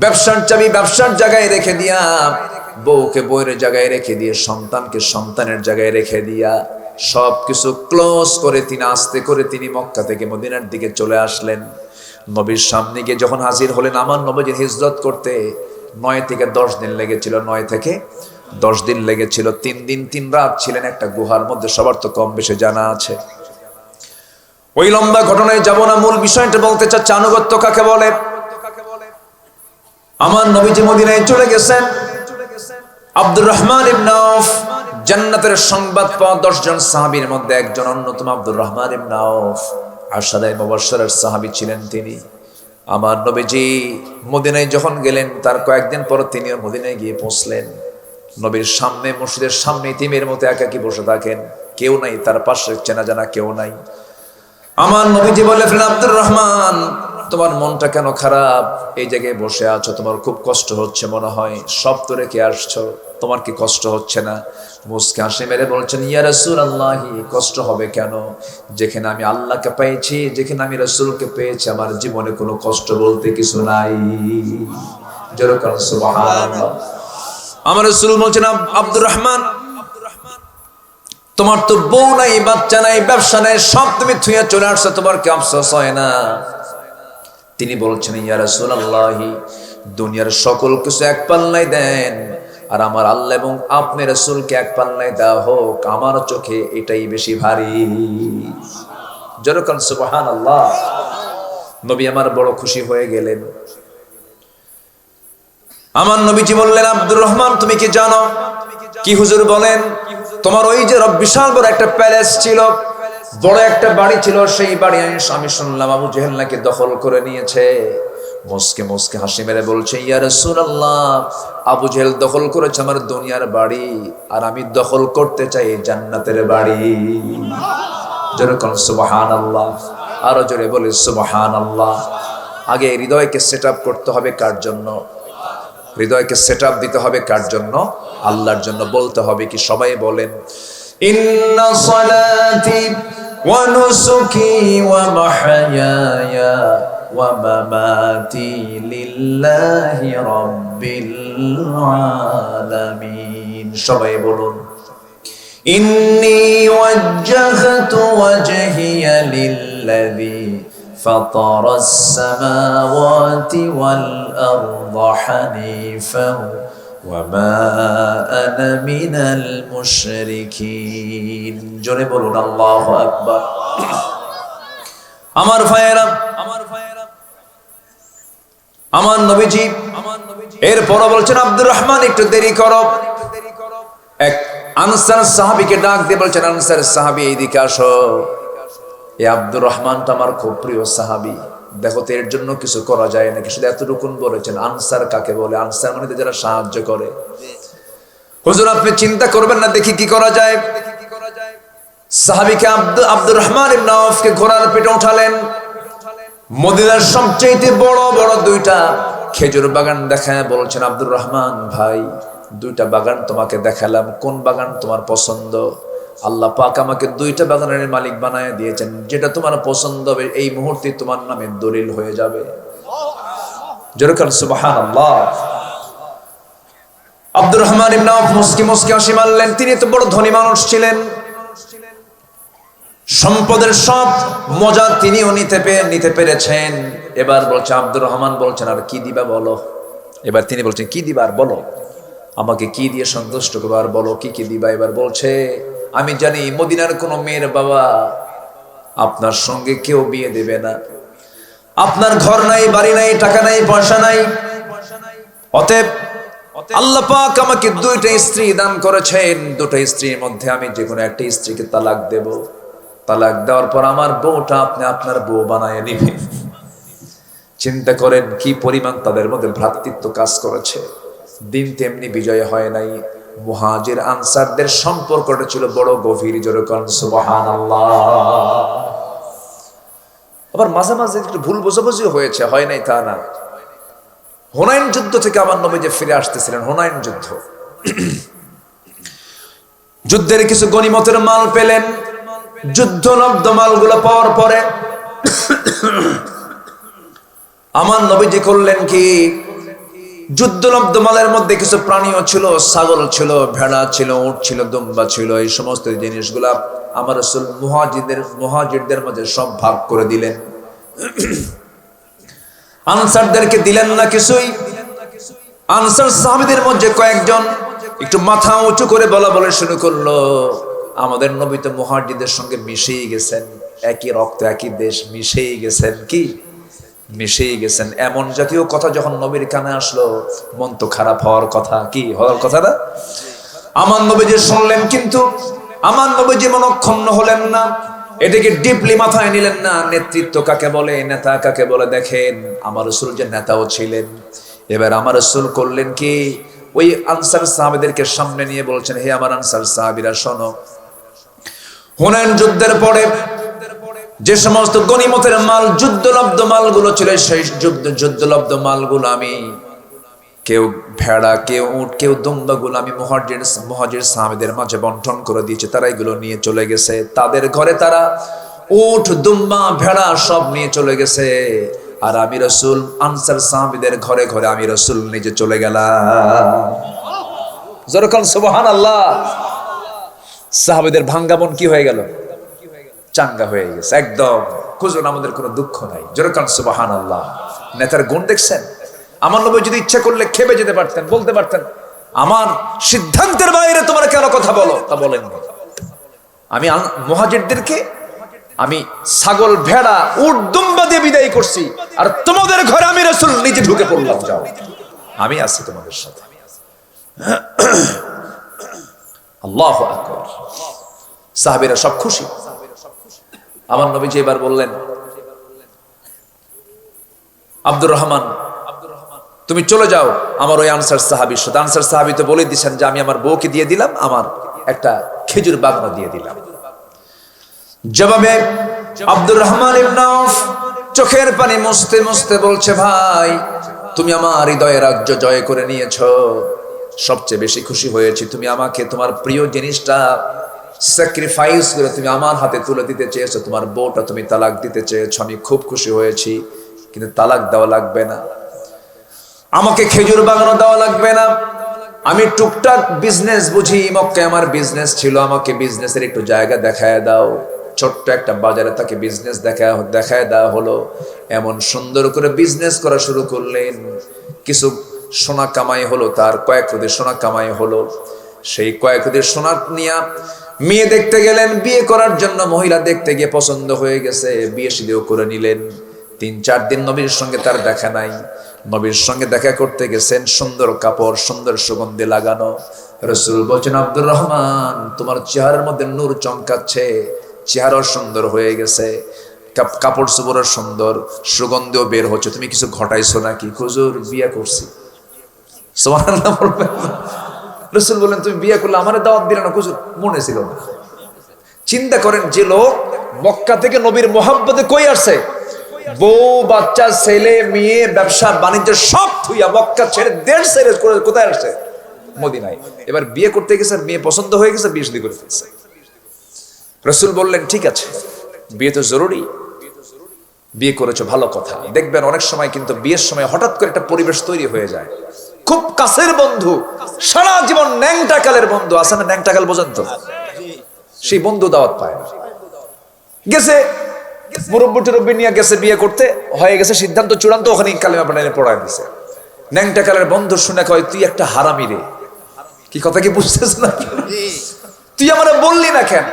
ব্যবসার চাবি ব্যবসার জায়গায় রেখে দিয়া, বউকে বউয়ের জায়গায় রেখে দিয়ে, সন্তানকে সন্তানের জায়গায় রেখে দিয়া, সবকিছু ক্লোজ করে তিনি আস্তে করে তিনি মক্কা থেকে মদিনার দিকে চলে আসলেন। নবীর সামনে গিয়ে যখন হাজির হলেন, আমার নবীর হিজরত করতে 9 থেকে 10 দিন লেগেছিল, 9 থেকে 10 দিন লেগেছিল। 3 দিন 3 রাত ছিলেন একটা গুহার মধ্যে, সবার তো কম বেশি জানা আছে। ওই লম্বা ঘটনায় যাব না, মূল বিষয়টা বলতে চাচ্ছি, আনুগত্য কাকে বলে। আমার নবীজি মদিনায় চলে গেছেন। আব্দুর রহমান ইবনে আউফ জান্নাতের সংবাদ পাওয়া 10 জন সাহাবীর মধ্যে একজন অন্যতম আব্দুর রহমান ইবনে আউফ আশারায়ে মুবাশশারের সাহাবী ছিলেন তিনি। আমার নবীজি মদিনায় যখন গেলেন, তার কয়েকদিন পর তিনিও মদিনায় গিয়ে পৌঁছলেন। নবীর সামনে, মসজিদের সামনে ইতিমের মতো একাকী বসে থাকেন, কেউ নাই তার পাশে, চেনা জানা কেউ নাই। আমার নবীজি বলে ফেলেন, আব্দুর রহমান তোমার মনটা কেন খারাপ, এই জায়গায় বসে আছো, তোমার খুব কষ্ট হচ্ছে মনে হয়, সব তো রেখে আসছো, তোমার কি কষ্ট হচ্ছে না? মুস্কে হাসি মেরে বলছেন, ইয়া রাসূলুল্লাহ, কষ্ট হবে কেন? যেখানে আমি আল্লাহকে পেয়েছি, যেখানে আমি রাসূলকে পেয়েছি, আমার জীবনে কোনো কষ্ট বলতে কিছু নাই। জোরে বলুন সুবহানাল্লাহ। আমার রাসূল বলছেন, আব্দুর রহমান তোমার তো বউ নাই, বাচ্চা নাই, ব্যবসা নাই, সব তুমি থুইয়া চলে আসছো, তোমার কি আফসোস হয় না? তিনি বলছেন, ইয়া রাসূলুল্লাহ, দুনিয়ার সকল কিছু এক পাল্লায় দেন, আর আমার আল্লাহ এবং আপনি রাসূলকে এক পাল্লায় দেওয়া হোক, আমার চোখে এটাই বেশি ভারী। জোরে বলুন সুবহানাল্লাহ। নবী আমার বড় খুশি হয়ে গেলেন। আমার নবীজি বললেন, আব্দুর রহমান তুমি কি জানো? কি হুজুর বলেন? তোমার ওই যে বিশাল বড় একটা প্যালেস ছিল, বড় একটা বাড়ি ছিল, সেই বাড়ি আমি শুনলাম আবু জেহেল নাকি দখল করে নিয়েছে। মুস্কে মুস্কে হাসি মেরে বলছে, ইয়া রাসূলুল্লাহ, আবু জেহেল দখল করেছে আমার দুনিয়ার বাড়ি, আর আমি দখল করতে চাই জান্নাতের বাড়ি। জোরে বলুন সুবহানাল্লাহ। আরো জোরে বলি সুবহানাল্লাহ। আগে হৃদয়কে সেট আপ করতে হবে কার জন্য? হৃদয়কে সেট আপ দিতে হবে কার জন্য? আল্লাহর জন্য। বলতে হবে কি? সবাই বলেন, ইন্না সালাতি ওয়া নুসুকি ওয়া মাহইয়ায়া ওয়া মামাতি লিল্লাহি রাব্বিল আলামিন। সবাই বলুন, ইন্নী ওয়াজ্জাহতু ওয়াজহিয়া লিল্লাযী فطر السماوات والأرض حنيفا وما أنا من المشركين। জোরে বলুন আল্লাহু আকবার। আমার ভাইয়েরা, আমার নবীজি এরপর বলছেন, আব্দুর রহমান একটু দেরি করো। এক আনসার সাহাবীকে ডাক দিয়ে বলছেন, আনসার সাহাবী এইদিকে আসো। এই আব্দুর রহমানটা আমার খুব প্রিয় সাহাবী, দেখো তো এর জন্য কিছু করা যায় নাকি? শুধু এতটুকুন বলেছেন। আনসার কাকে বলে? আনসার মানে যারা সাহায্য করে। হুজুর আপনি চিন্তা করবেন না, দেখি কি করা যায়। সাহাবীকে আব্দুর রহমান ইবনে আউফকে ঘোড়ার পিঠে উঠালেন। মদিনার সবচেয়ে বড় বড় 2টা খেজুর বাগান দেখায় বলছেন, আব্দুর রহমান ভাই, 2টা বাগান তোমাকে দেখালাম, কোন বাগান তোমার পছন্দ? আল্লাহ পাক আমাকে 2টা বাগানের মালিক বানায় দিয়েছেন, যেটা তোমার পছন্দ হবে এই মুহূর্তে তোমার নামে দলিল হয়ে যাবে। জোরে বলুন সুবহানাল্লাহ। আব্দুর রহমান ইবনে আউফ মুস্কি মুস্কি হাসি মারলেন। তিনি তো বড় ধনী মানুষ ছিলেন, সম্পদের সব মজা তিনিও নিতে পেরেছেন। এবার বলছে, আব্দুর রহমান বলছেন, আর কি দিবা বলো? এবার তিনি বলছেন, কি দিবা আর বলো। আমাকে কি দিয়ে সন্তুষ্ট করবো, আর বলো কি কি দিবা। এবার বলছে, আমি জানি মদিনার কোনো মেয়ের বাবা আপনার সঙ্গে কেউ বিয়ে দেবে না, আপনার ঘর নাই, বাড়ি নাই, টাকা নাই, পয়সা নাই, অতএব আল্লাহ পাক আমাকে দুইটা স্ত্রী দান করেছেন, দুটো স্ত্রীর মধ্যে আমি যে কোনো একটা স্ত্রীকে তালাক দেব, তালাক দেওয়ার পর আমার বউটা আপনি আপনার বউ বানায় নিবেন। চিন্তা করেন কি পরিমাণ তাদের মধ্যে ভ্রাতৃত্ব কাজ করেছে। দিন তেমনি বিজয় হয় নাই, মুহাজির আনসারদের সম্পর্কটা ছিল বড় গভীর। জোরে কোন সুবহানাল্লাহ। আবার মাঝে মাঝে একটু ভুল বোঝাবুঝি হয়েছে, হয় নাই তা না। হুনাইন যুদ্ধ থেকে আমার নবী যে ফিরে আসতেছিলেন, হুনাইন যুদ্ধ, যুদ্ধের কিছু গনিমতের মাল পেলেন। যুদ্ধলব্ধ মালগুলো পাওয়ার পরে আমার নবীজি করলেন কি, যুদ্ধলব্ধ মালের মধ্যে কিছু প্রাণীও ছিল, ছাগল ছিল, ভেড়া ছিল, উট ছিল, দুম্বা ছিল, এই সমস্ত জিনিসগুলা আমার রাসূল মুহাজিরদের মাঝে সব ভাগ করে দিলেন। আনসারদেরকে দিলেন না কিছুই। আনসার সাহাবীদের মধ্যে কয়েকজন একটু মাথা উঁচু করে বলা শুরু করলো, আমাদের নবী তো মুহাজিরদের সঙ্গে মিশেই গেছেন, একই রক্ত একই দেশ, মিশেই গেছেন। কি মিশেই গেছেন? এমন জাতীয় কথা যখন নবীর কানে আসলো, মন তো খারাপ হওয়ার কথা, কি হওয়ার কথা না? আমার নবীজি শুনলেন, কিন্তু আমার নবীজি মনক্ষুণ্ণ হলেন না, এটাকে ডিপলি মাথায় নিলেন না। নেতৃত্ব কাকে বলে, নেতা কাকে বলে দেখেন। আমার রাসূল যে নেতাও ছিলেন। এবার আমার রাসূল করলেন কি, ওই আনসার সাহাবীদেরকে সামনে নিয়ে বলছেন, হে আমার আনসার সাহাবীরা শোনো, হুনাইন যুদ্ধের পরে যে সমস্ত গনিমতের মাল, যুদ্ধলব্ধ মালগুলো ছিল, সেই যুদ্ধলব্ধ মালগুলো আমি, কেউ ভেড়া, কেউ উট, কেউ দুম্বাগুলো আমি মুহাজির সাহাবীদের মাঝে বন্টন করে দিয়েছে। তারা এগুলো নিয়ে চলে গেছে, তাদের ঘরে তারা উট, দুম্বা, ভেড়া সব নিয়ে চলে গেছে। আর আমি রাসূল আনসার সাহাবীদের ঘরে ঘরে আমি রাসূল নিজে চলে গেলাম। যেরকম সুবহানাল্লাহ। সাহাবীদের ভাঙ্গামন কি হয়ে গেল? চাঙ্গা হয়ে গেছে একদম। খুঁজুন, আমাদের কোনো দুঃখ নাই। যেরকম সুবহানাল্লাহ। নেতার গুণ দেখছেন? আমার নবী যদি ইচ্ছা করলে খেপে যেতে পারতেন, বলতে পারতেন, আমার সিদ্ধান্তের বাইরে তোমরা কেন কথা বলো, তা বলেন। আমি মুহাজিরদেরকে আমি ছাগল, ভেড়া, উট, দুম্বা দিয়ে বিদায় করছি, আর তোমাদের ঘরে আমি রাসূল নিজে ঢুকে পড়লাম। যাও, আমি আছি তোমাদের সাথে। আল্লাহু আকবার। সাহাবীরা সব খুশি। আমার নবীজি এবার বললেন, আব্দুর রহমান, তুমি চলে যাও আমার ওই আনসার সাহাবীর সাথে। আনসার সাহাবী তো বলে দিয়েছেন যে আমি আমার বউকে দিয়ে দিলাম, আমার একটা খেজুর বাগানও দিয়ে দিলাম। জবাবে আব্দুর রহমান ইবনে আউফ চোখের পানি মুছতে মুছতে বলছে, ভাই তুমি আমার হৃদয়ের রাজ্য জয় করে নিয়েছো, সবচেয়ে বেশি খুশি হয়েছি তুমি আমাকে তোমার প্রিয় জিনিসটা স্যাক্রিফাইস করে তুমি আমার হাতে তুলে দিতে চেয়েছো, তোমার বউটা তুমি তালাক দিতে চেয়েছো, আমি খুব খুশি হয়েছি। কিন্তু তালাক দেওয়া লাগবে না, আমাকে খেজুর বাগানও দেওয়া লাগবে না, আমি টুকটাক বিজনেস বুঝি, মক্কায় আমার বিজনেস ছিল, আমাকে বিজনেসের একটু জায়গা দেখায় দাও। ছোট্ট একটা বাজারে তাকে বিজনেস দেখায় দেওয়া হলো। এমন সুন্দর করে বিজনেস করা শুরু করলেন। কিছু সোনা কামাই হলো, তার কয়েক রুদি সোনা কামাই হলো। সেই কয়েক রুদি সোনা নিয়ে মেয়ে দেখতে গেলেন বিয়ে করার জন্য। মহিলা দেখতে গিয়ে পছন্দ হয়ে গেছে, বিয়ে শাদীও করে নিলেন। ৩-৪ দিন নবীর সঙ্গে তার দেখা নাই। নবীর সঙ্গে দেখা করতে গেছেন, সুন্দর কাপড়, সুন্দর সুগন্ধি লাগানো। রাসূল বলছেন, আব্দুর রহমান, তোমার চেহারার মধ্যে নূর চমকাচ্ছে, চেহারাও সুন্দর হয়ে গেছে, কাপড় চোপড়ও সুন্দর, সুগন্ধিও বের হচ্ছে, তুমি কিছু ঘটাইছো নাকি? হুজুর, বিয়ে করছি। সুবহানাল্লাহ বলবেন। রাসূল বলেন, তুমি বিয়ে করলে আমারে দাওয়াত দিলে না? হুজুর, মনে ছিল না। চিন্তা করেন, যে লোক মক্কা থেকে নবীর মোহাব্বতে কই আসছে, বউ, বাচ্চা, ছেলে, মেয়ে, ব্যবসা বাণিজ্য সব থুইয়া মক্কা ছেড়ে, দেশ ছেড়ে কোথায় আসছে? মদিনায়। এবার বিয়ে করতে গেছে, মেয়ে পছন্দ হয়ে গেছে, বিয়ে শাদী করে ফেলছে। রাসূল বললেন, ঠিক আছে, বিয়ে তো জরুরি, বিয়ে করেছো, ভালো কথা। দেখবেন অনেক সময় কিন্তু বিয়ের সময় হঠাৎ করে একটা পরিবেশ তৈরি হয়ে যায়। খুব কাছের বন্ধু, সারা জীবন ন্যাংটাকালের বন্ধু আছে না, ন্যাংটাকাল বোঝেন তো? সেই বন্ধু দাওয়াত পায় না, গেছে মুরব্বি টুরব্বি নিয়ে গেছে, বিয়ে করতে হয়ে গেছে, সিদ্ধান্ত চূড়ান্ত, ওখানে কালিমা বানাইলে পড়ায় দিছে। ন্যাংটাকালের বন্ধু শুনে কয়, তুই একটা হারামি রে, কি কথা কি বুঝতেছ না? তুই আমার বললি না কেন?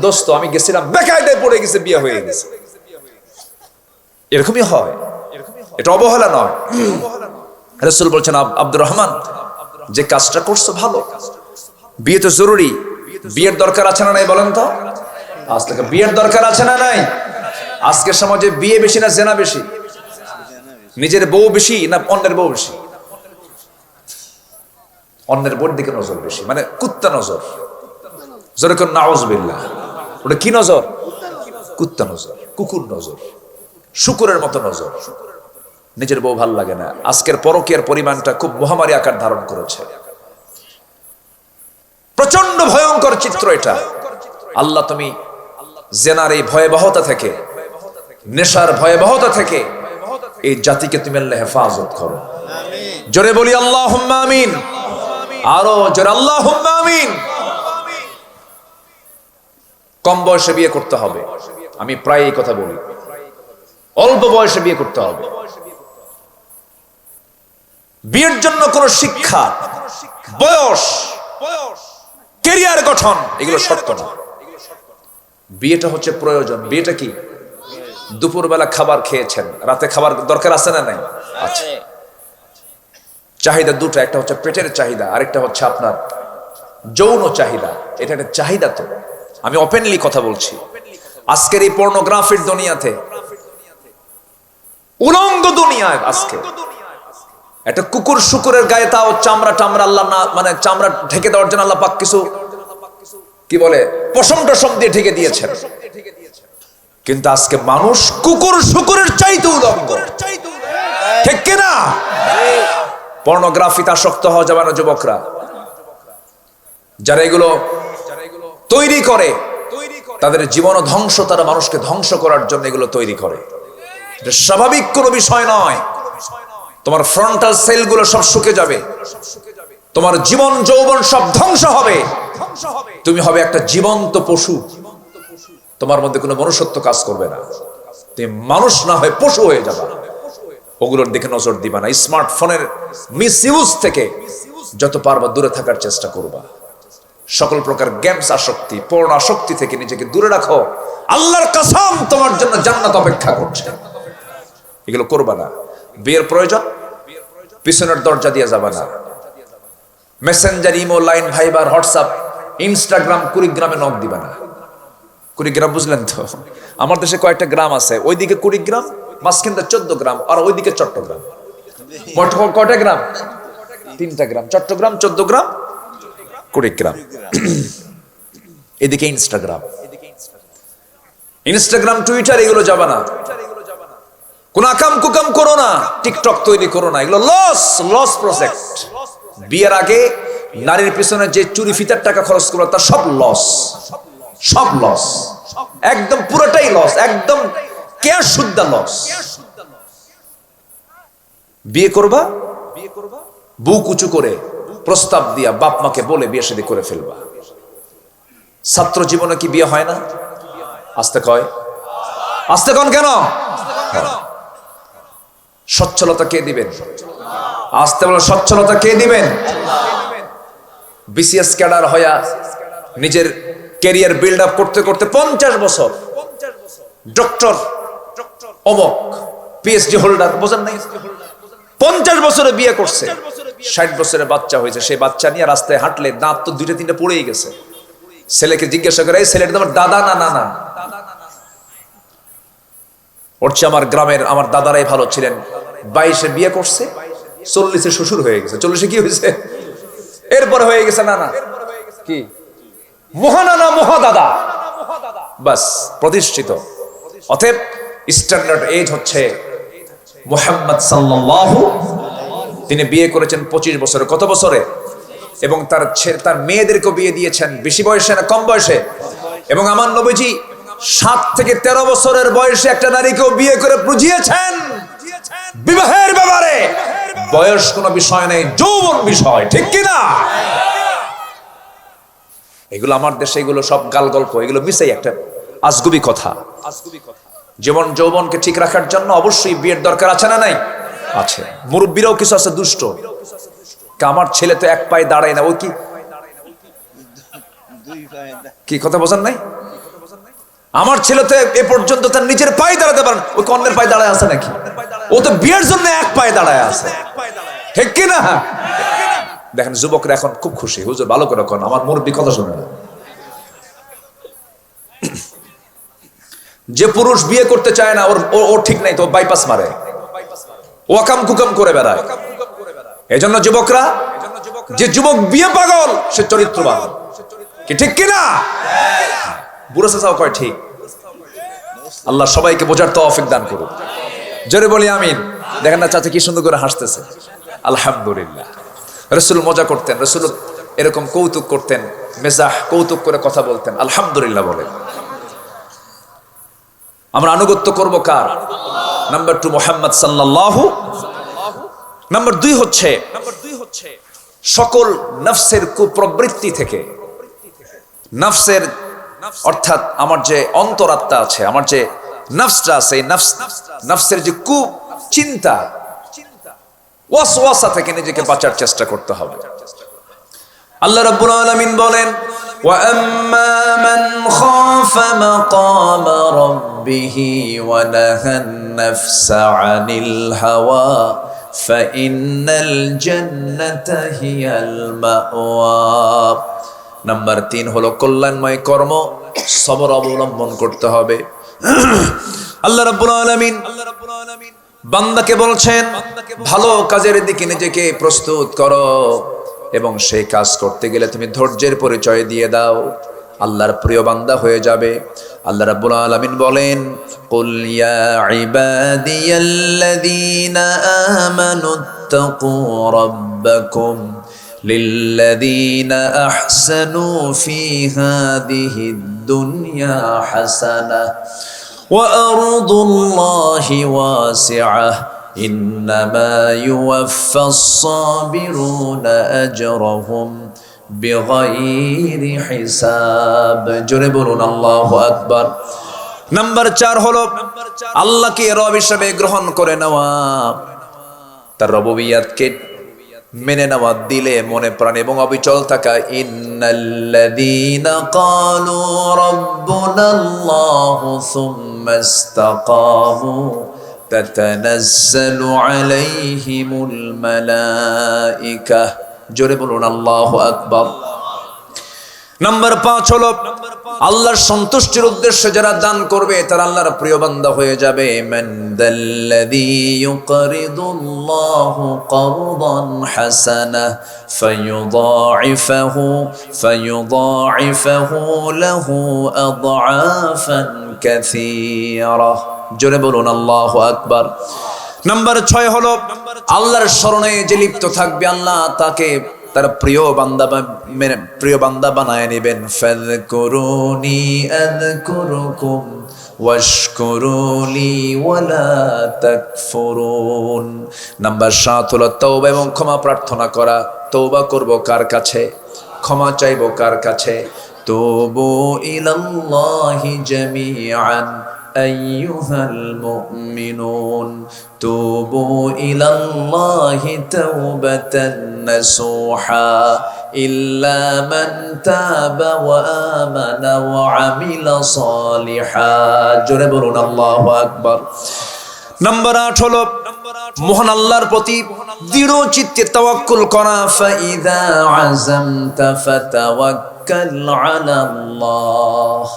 দোস্ত আমি গেছিলাম, বেকায়দায় পড়ে গেছে, বিয়ে হয়ে গেছে। এরকমই হয়, এটা অবহেলা নয়। রাসূল বলছেন, আব্দুর রহমান যে কাজটা করছো ভালো, বিয়ে তো জরুরি, বিয়ের দরকার আছে না নাই বলেন তো? আজ থেকে বিয়ের দরকার আছে না নাই? আজকের সমাজে বিয়ে বেশি না জেনা বেশি? নিজের বউ বেশি না অন্যের বউ বেশি? অন্যের বউর দিকে নজর বেশি, মানে কুত্তা নজর। যেরকম নাউজুবিল্লাহ, ওটা কি নজর? কুত্তা নজর, কুকুর নজর, শুকুরের মতো নজর। নিজের বউ ভাল লাগে না। আজকের পরকীয়ার পরিমাণটা খুব মহামারী আকার ধারণ করেছে, প্রচন্ড ভয়ঙ্কর চিত্র এটা। আল্লাহ তুমি জেনার এই ভয়াবহতা থেকে, নেশার ভয়াবহতা থেকে এই জাতিকে তুমি আল্লাহ হেফাজত করো। জোরে বলি আল্লাহুম্মা আমিন, আরো জোরে আল্লাহুম্মা আমিন। কম বয়সে বিয়ে করতে হবে, আমি প্রায় এই কথা বলি। অল্প বয়সে বিয়ে করতে হবে। বিয়ের জন্য কোন শিক্ষা, বয়স, ক্যারিয়ার গঠন এগুলো শর্ত না। বিয়েটা হচ্ছে প্রয়োজন। বিয়েটা কি? দুপুরবেলা খাবার খেয়েছেন, রাতে খাবার দরকার আছে না নাই? আচ্ছা, চাহিদা দুটো, একটা হচ্ছে পেটের চাহিদা, আরেকটা হচ্ছে আপনার যৌন চাহিদা। এটা একটা চাহিদা। তো আমি ওপেনলি কথা বলছি, আজকের এই পর্নোগ্রাফির দুনিয়াতে, উলঙ্গ দুনিয়ায় আজকে একটা কুকুর শুকুরের গায়ে তাও চামড়া টামড়া আল্লাহ না, মানে চামড়া ঢেকে দেওয়ার জন্য আল্লাহ পাক কিছু কি বলে পশম টসম দিয়ে ঢেকে দিয়েছেন। কিন্তু আজকে মানুষ কুকুর শুকুরের চাইতে উলঙ্গ, ঠিক কিনা? পর্নোগ্রাফিতে আসক্ত হওয়া যাবে না যুবকরা। যারা এগুলো তৈরি করে তাদের জীবন ধ্বংস, তারা মানুষকে ধ্বংস করার জন্য এগুলো তৈরি করে। এটা স্বাভাবিক কোনো বিষয় নয়। তোমার ফ্রন্টাল সেলগুলো সব শুকে যাবে, তোমার জীবন যৌবন সব ধ্বংস হবে, তুমি হবে একটা জীবন্ত পশু। তোমার মধ্যে কোনো মনুষ্যত্ব কাজ করবে না, তুমি মানুষ না হয়ে পশু হয়ে যাবে। ওগুলোর দিকে নজর দিবা না। স্মার্টফোনের মিসইউজ থেকে যত পারবা দূরে থাকার চেষ্টা করবা। সকল প্রকার গেমস আসক্তি, পর্ণ আসক্তি থেকে নিজেকে দূরে রাখো। আল্লাহর কসম, তোমার জন্য জান্নাত অপেক্ষা করছে। এগুলো করবা না। বিয়ের প্রয়োজন, পিছনের দরজা দিয়ে যাবা না। Messenger, Imo, Line, Viber, WhatsApp, Instagram, কুড়িগ্রামে নক দিবা না। কুড়িগ্রাম বুঝলেন তো? আমার দেশে কয়েকটা গ্রাম আছে, ওইদিকে কুড়িগ্রাম, মাঝখানটা 14 গ্রাম, আর ওইদিকে চট্টগ্রাম। কয়টা গ্রাম? 3টা গ্রাম, চট্টগ্রাম, 14 গ্রাম, কুড়িগ্রাম। এদিকে ইনস্টাগ্রাম, টুইটার, এগুলো যাবা না। কোন আকাম কুকাম করো না, টিকটক তৈরি করো না। এগুলো লস প্রজেক্ট। বিয়ের আগে নারীর পিছনে যে চুরি ফিতার টাকা খরচ করো তা সব লস, একদম পুরোটাই লস, একদম কেয়ার শুদ্ধ লস। বিয়ে করবা, বুক উঁচু করে প্রস্তাব দিয়া বাপ মাকে বলে বিয়ে শাদী করে ফেলবা। ছাত্র জীবনে কি বিয়ে হয় না? আস্তে কয়, আস্তে কন কেন? সচ্ছলতা কে দিবেন? আসতে বলো, সচ্ছলতা কে দিবেন? বিসিএস ক্যাডার হইয়া নিজের ক্যারিয়ার বিল্ড আপ করতে করতে 50 বছর, ডক্টর অমক, পিএইচডি হোল্ডার, বোঝেন নাই? 50 বছরে বিয়ে করছে, 60 বছরে বাচ্চা হয়েছে। সেই বাচ্চা নিয়ে রাস্তায় হাঁটলে দাঁত তো 2-3টা পড়েই গেছে। ছেলেকে জিজ্ঞাসা করে, এই ছেলেটা তোমার দাদা না নানা? ওরছে আমার গ্রামের আমার দাদারাই ভালো ছিলেন। 22-এ বিয়ে করছে, 40-এ শ্বশুর হয়ে গেছে। 40-এ কি হয়েছে? এরপরে হয়ে গেছে নানা, কি মহানানা, মহাদাদা, বাস প্রতিষ্ঠিত। অতএব স্ট্যান্ডার্ড এজ হচ্ছে মুহাম্মদ সাল্লাল্লাহু। তিনি বিয়ে করেছেন 25 বছরে। কত বছরে? এবং তার মেয়েদেরকে বিয়ে দিয়েছেন বেশি বয়সে না কম বয়সে? এবং আমার নবীজি 7 থেকে 13 বছরের বয়সে একটা নারীকেও বিয়ে করে বুঝিয়েছেন বিবাহের ব্যাপারে বয়স কোনো বিষয় নেই, যৌবন বিষয়, ঠিক কিনা? এগুলো আমার দেশে এগুলো সব গাল গল্প, এগুলো মিশাই একটা আজগুবি কথা। জীবন যৌবনকে ঠিক রাখার জন্য অবশ্যই বিয়ের দরকার আছে না নাই? আছে। মুরব্বীরাও কিছু আছে দুষ্ট। আমার ছেলে তো এক পায়ে দাঁড়ায় না, ওই কি কি কথা বোঝেন নাই? আমার ছেলে তো এ পর্যন্ত তার নিজের পায়ে দাঁড়াতে পারেন, ওই অন্যের পায়ে দাঁড়ায় আছে নাকি? ও তো বিয়ের জন্য এক পায়ে দাঁড়ায় আছে, ঠিক কি না? দেখেন যুবকরা এখন খুব খুশি, হুজুর ভালো করে কোন, আমার মুরব্বি কথা শুনে না। যে পুরুষ বিয়ে করতে চায় না, ও ঠিক নাই তো বাইপাস মারে, ওয়াকাম কুকাম করে বেড়ায়। এজন্য যুবকরা, যে যুবক বিয়ে পাগল সে চরিত্রবান, কি ঠিক কিনা? বুড়ো চাচাও কয় ঠিক। আল্লাহ সবাইকে বোঝার তৌফিক দান করুন, জোরে বলি আমিন। দেখেন না চাচা কি সুন্দর করে হাসতেছে, আলহামদুলিল্লাহ। রাসূল মজা করতেন, রাসূল এরকম কৌতুক করতেন, মেজাহ কৌতুক করে কথা বলতেন, আলহামদুলিল্লাহ বলে। আমরা আনুগত্য করব কার? নাম্বার 2 মুহাম্মদ সাল্লাল্লাহু। নাম্বার 2 হচ্ছে সকল নফসের কুপ্রবৃত্তি থেকে, নফসের অর্থাৎ আমার যে অন্তরাত্মা আছে, আমার যে নফসটা আছে, এই নফসের যে কুচিন্তা, ওয়াসওয়াসা থেকে নিজেকে বাঁচার চেষ্টা করতে হবে। আল্লাহ রাব্বুল আলামিন বলেন, ওয়া আম্মা মান খাফা মাকামা রাব্বিহি ওয়া নাহান নাফসা আনিল হাওয়া ফাইন্নাল জান্নাতা হিয়াল মাওয়া। নাম্বার 3 হলো কল্যাণময় কর্ম, সবর অবলম্বন করতে হবে। আল্লাহ রাব্বুল আলামিন বান্দাকে বলছেন, ভালো কাজের দিকে নিজেকে প্রস্তুত করো এবং সেই কাজ করতে গেলে তুমি ধৈর্যের পরিচয় দিয়ে দাও, আল্লাহর প্রিয় বান্দা হয়ে যাবে। আল্লাহ রাব্বুল আলামিন বলেন, কুল ইয়া ইবাদিয়াল্লাযীনা আমানুত্তাকু রাব্বাকুম লিল্লাযীনা আহসানু ফী হাযিহিদ দুনিয়া হাসানাহ ওয়া আরদুল্লাহি ওয়াসিআহ ইন্নামা ইউওয়াফফাস সাবিরুনা আজরাহুম বিগাইরি হিসাব। জোরে বলুন আল্লাহু আকবার। নাম্বার 4 হলো আল্লাহকে রব হিসেবে গ্রহণ করে নেওয়া, তার রুবুবিয়্যাতকে মেনে নেওয়া, দিলে মনে প্রাণে এবং অবিচল থাকা। ইন্নাল্লাযীনা ক্বালু রাব্বুনাল্লাহু সুম্মা ইসতাকামু তাতানাজ্জালু আলাইহিমুল মালায়েকা। জোরে বলুন আল্লাহু আকবার। নাম্বার 5 হলো আল্লাহর সন্তুষ্টির উদ্দেশ্যে যারা দান করবে তারা আল্লাহর প্রিয় বান্দা হয়ে যাবে। মান দাল্লাযী ইউকরিদুল্লাহু করদান হাসানা ফায়ুদাঈফাহু লাহু আদআফান কাসীরা। জোরে বলুন আল্লাহু আকবার। নাম্বার 6 হলো আল্লাহর শরণে যে লিপ্ত থাকবে, আল্লাহ তাকে তার প্রিয় বান্দা বানায় নেবেন। ফাযকুরুনি আযকুরুকুম ওয়াশকুরুলি ওয়ালা তাকফুরুন। নাম্বার 7 হলো তওবা এবং ক্ষমা প্রার্থনা করা। তওবা করব কার কাছে? ক্ষমা চাইব কার কাছে? তুবু ইলাল্লাহি জামিআন আইয়ুহাল মুমিনুন তুবু ইলাল্লাহি তাওবাতান নাসুহা ইল্লা মান তাবা ওয়া আমানা ওয়া আমিলা সালিহা। জোরে বলুন আল্লাহু আকবার। নাম্বার 8 হলো মহান আল্লাহর প্রতি দৃঢ় চিত্তে তাওয়াক্কুল করা। ফাইদা আযামতা ফাতাওয়াক্কাল আলাল্লাহ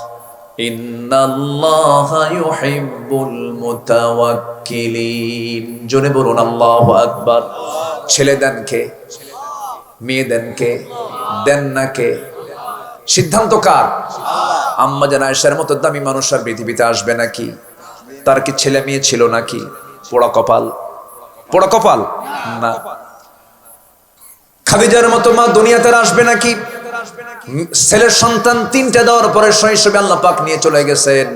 ইন্নাল্লাহা ইউহিব্বুল মুতাওয়াক্কিলিন। জোরে বলুন আল্লাহু আকবার। ছেলে দেন কে? মেয়ে দেন কে? দেন না কে? সিদ্ধান্ত কার? আম্মা জান আয়েশার মতো দামি মানুষ আর পৃথিবীতে আসবে নাকি? তার কি ছেলে মেয়ে ছিল নাকি? পোড়া কপাল, পোড়া কপাল না। খাদিজার মতো মা দুনিয়াতে আসবে নাকি? ছেলের সন্তান 3টে দেওয়ার পরে শৈশবে আল্লাহ পাক নিয়ে চলে গেছেন।